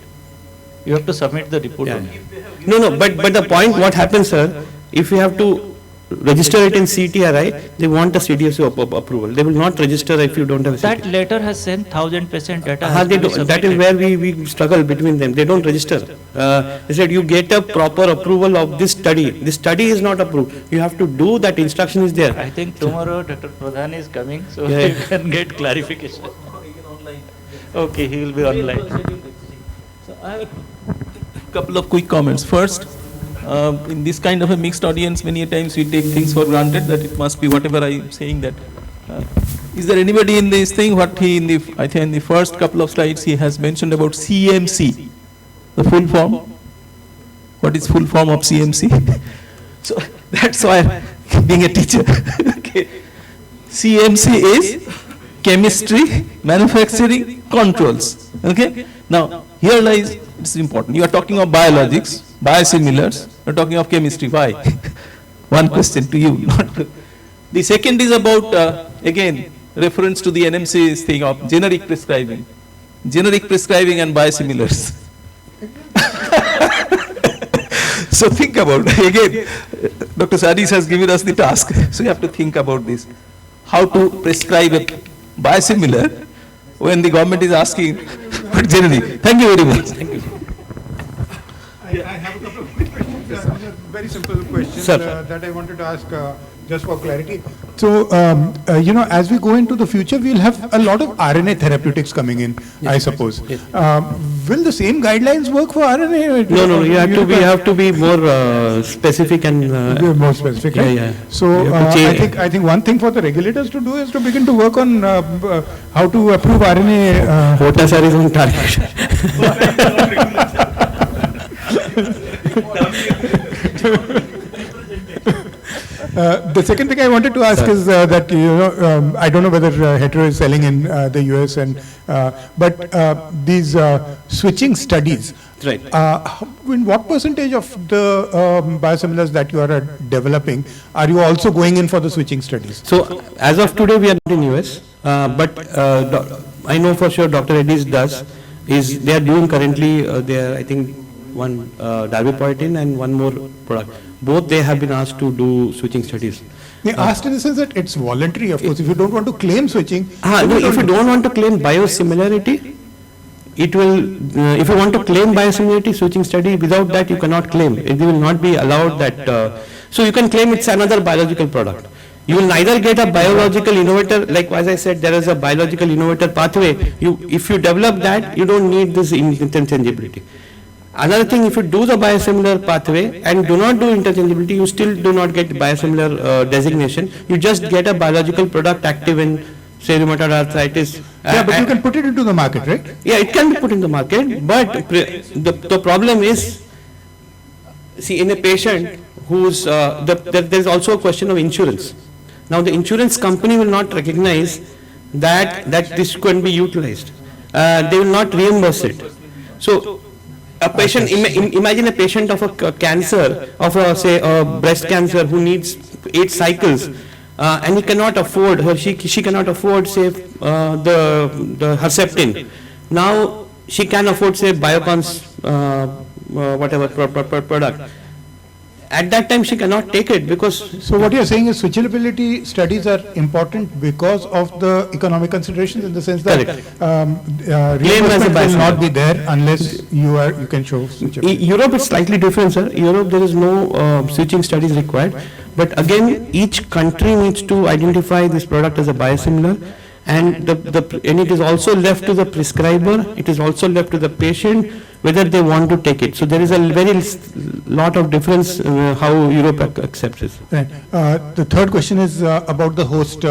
You have to submit the report only. No, but the point, what happens, sir, if you have to register it in CTRI, they want a CDSO approval. They will not register if you don't have a That CTRI. letter has sent 1000% data. Has They to be don't, that is submitted. where we struggle between them. They don't register. They said you get a proper approval of this study. This study is not approved. You have to do that, instruction is there. I think tomorrow Dr. Pradhan is coming, so Yeah. you can get clarification. Okay, he will be online. So I have a couple of quick comments. First, in this kind of a mixed audience, many times we take things for granted that it must be whatever I am saying that. Is there anybody in this thing, what he in the, I think in the first couple of slides he has mentioned about CMC, the full form. What is full form of CMC? So that's why being a teacher. Okay. CMC is chemistry, manufacturing, controls. Okay. Now here lies, it's important. You are talking of biologics, biosimilars, you are talking of chemistry. Why? One question to you. Not to. The second is about, again, reference to the NMC's thing of generic prescribing and biosimilars. So think about, again, Dr. Sanis has given us the task, so you have to think about this. How to prescribe a biosimilar when the government is asking for generic. Thank you very much. Thank you. I have a couple of quick questions, very simple questions Sir. that I wanted to ask just for clarity. So, as we go into the future, we'll have a lot of RNA therapeutics coming in, I suppose. Yes. Will the same guidelines work for RNA? No, you have to be more specific and more specific, right? Yeah. So, You have to change. I think one thing for the regulators to do is to begin to work on how to approve RNA. Quota sir is on target. The second thing I wanted to ask is that, I don't know whether Hetero is selling in the US, but these switching studies, Right. In what percentage of the biosimilars that you are developing, are you also going in for the switching studies? So as of today, we are not in US, but I know for sure Dr. Reddy's does, they are doing currently, I think, one darbepoetin and one more product. Both they have been asked to do switching studies. They asked in the sense that it's voluntary, of course. If you don't want to claim switching. If you don't want to claim biosimilarity, it will, if you want to claim biosimilarity switching study, without that you cannot claim. It will not be allowed that, so you can claim it's another biological product. You will neither get a biological innovator, like as I said, there is a biological innovator pathway. If you develop that, you don't need this interchangeability. Another thing, if you do the biosimilar pathway and do not do interchangeability, you still do not get biosimilar designation. You just get a biological product active in, say, rheumatoid arthritis. Yeah, but you can put it into the market, right? Yeah, it can be put in the market, but the problem is, see, in a patient who's, there's also a question of insurance. Now, the insurance company will not recognize that this can be utilized. They will not reimburse it. So, a patient, imagine a patient of a cancer, of a, say, a breast cancer who needs 8 cycles, and he cannot afford, she cannot afford, say, the Herceptin. Now, she can afford, say, Biocon's, whatever product. At that time, she cannot take it because. So what you're saying is switchability studies are important because of the economic considerations, in the sense that reimbursement will not be there unless you can show switchability. Europe is slightly different, sir. Europe, there is no switching studies required. But again, each country needs to identify this product as a biosimilar, and it is also left to the prescriber. It is also left to the patient whether they want to take it. So there is a very lot of difference how Europe accepts it. Right. The third question is about the host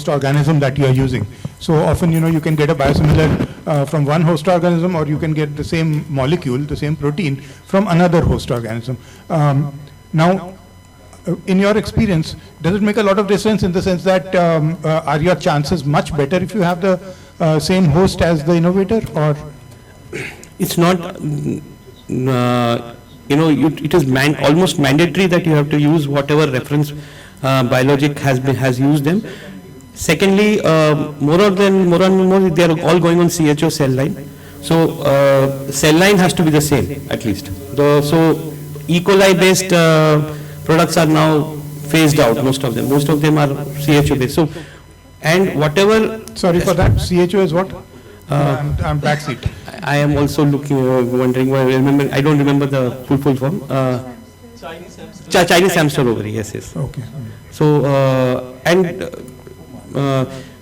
organism that you are using. So often, you can get a biosimilar from one host organism, or you can get the same molecule, the same protein, from another host organism. Now, in your experience, does it make a lot of difference in the sense that are your chances much better if you have the same host as the innovator, or? It's not, it is almost mandatory that you have to use whatever reference biologic has used them. Secondly, more and more, they are all going on CHO cell line. So cell line has to be the same, at least. So E. coli based products are now phased out, most of them. Most of them are CHO based. So, and whatever. Sorry for that. CHO is what? I'm backseat. I am also looking, wondering. I don't remember the full form. Chinese hamster ovary. Yes, yes. Okay. So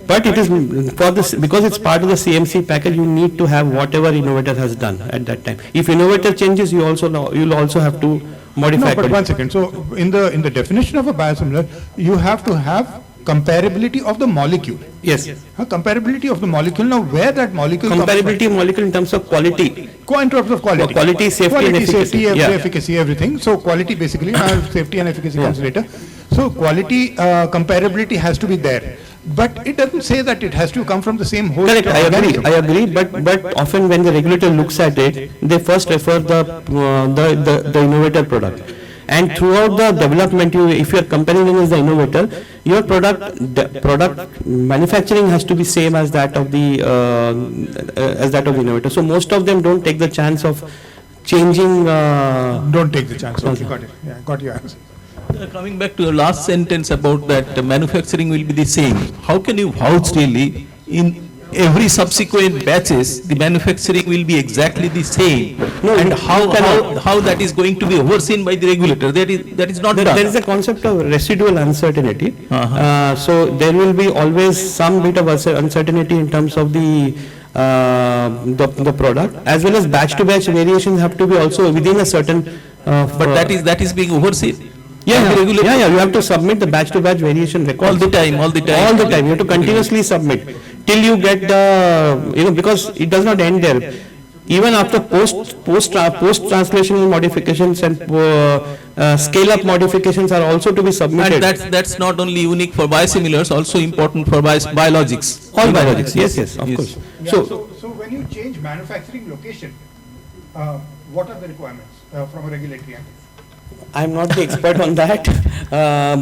but it is for this, because it's part of the CMC package. You need to have whatever innovator has done at that time. If innovator changes, you'll also have to modify. No, but one second. So in the definition of a biosimilar, you have to have comparability of the molecule. Yes. Comparability of the molecule. Now, where that molecule comparability of molecule in terms of quality. In terms of quality. Quality, safety, and efficacy. Efficacy, everything. So quality basically, safety and efficacy comes later. So quality comparability has to be there. But it doesn't say that it has to come from the same host. Correct, I agree. But often when the regulator looks at it, they first refer the innovator product. And throughout the development, if you are comparing them as the innovator, your product manufacturing has to be same as that of the innovator. So most of them don't take the chance of changing. Don't take the chance. Okay, got it. Yeah, got your answer. Coming back to your last sentence about that manufacturing will be the same. How can you vouch really in every subsequent batches the manufacturing will be exactly the same? No, and how that is going to be overseen by the regulator? That is not done. There is a concept of residual uncertainty. So there will be always some bit of uncertainty in terms of the product, as well as batch to batch variations have to be also within a certain. But that is being overseen. Yeah. You have to submit the batch to batch variation record all the time. You have to continuously submit till you get the, because it does not end there. Even after post translational modifications and scale up modifications are also to be submitted. And that's not only unique for biosimilars, also important for biologics. All biologics. Yes, of course. Yeah, so when you change manufacturing location, what are the requirements from a regulatory angle? I am not the expert on that,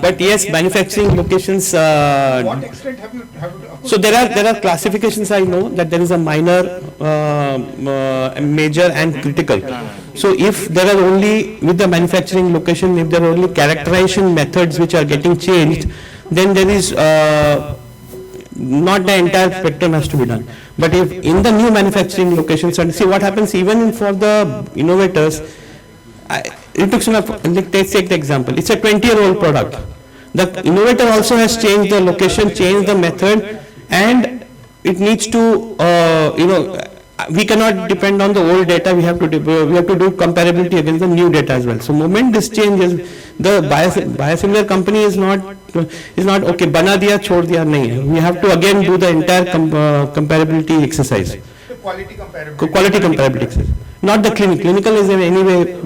but yes, manufacturing locations. What extent have you? So there are classifications. I know that there is a minor, major, and critical. So if there are only with the manufacturing location, if there are only characterization methods which are getting changed, then there is not the entire spectrum has to be done. But if in the new manufacturing locations, and see what happens even for the innovators. Let's take the example. It's a 20-year-old product. The innovator also has changed the location, changed the method, and it needs to, we cannot depend on the old data. We have to do comparability against the new data as well. So, moment this changes, the biosimilar company is not okay. Bana diya, chhod diya, nahi. We have to again do the entire comparability exercise. The quality comparability. Quality comparability exercise. Not the clinical is in any way.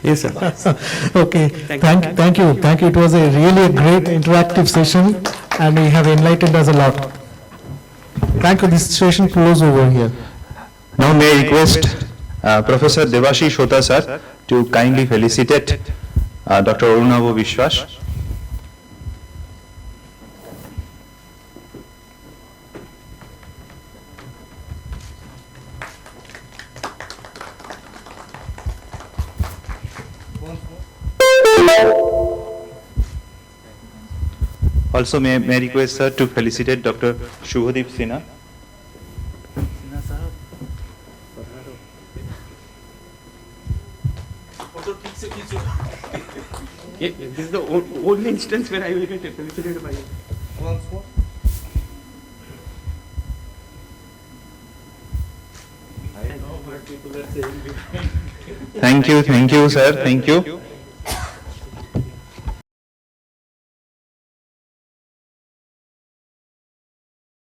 Yes, sir. Okay. Thank you. It was really a great interactive session, and we have enlightened us a lot. Thank you. This session close over here. Now may I request Professor Devashish Hota sir to kindly felicitate Dr. Arunava Biswas. Also may I request sir to felicitate Dr. Subhadeep Sinha. This is the only instance where I will get felicitated by you. Thank you sir, thank you.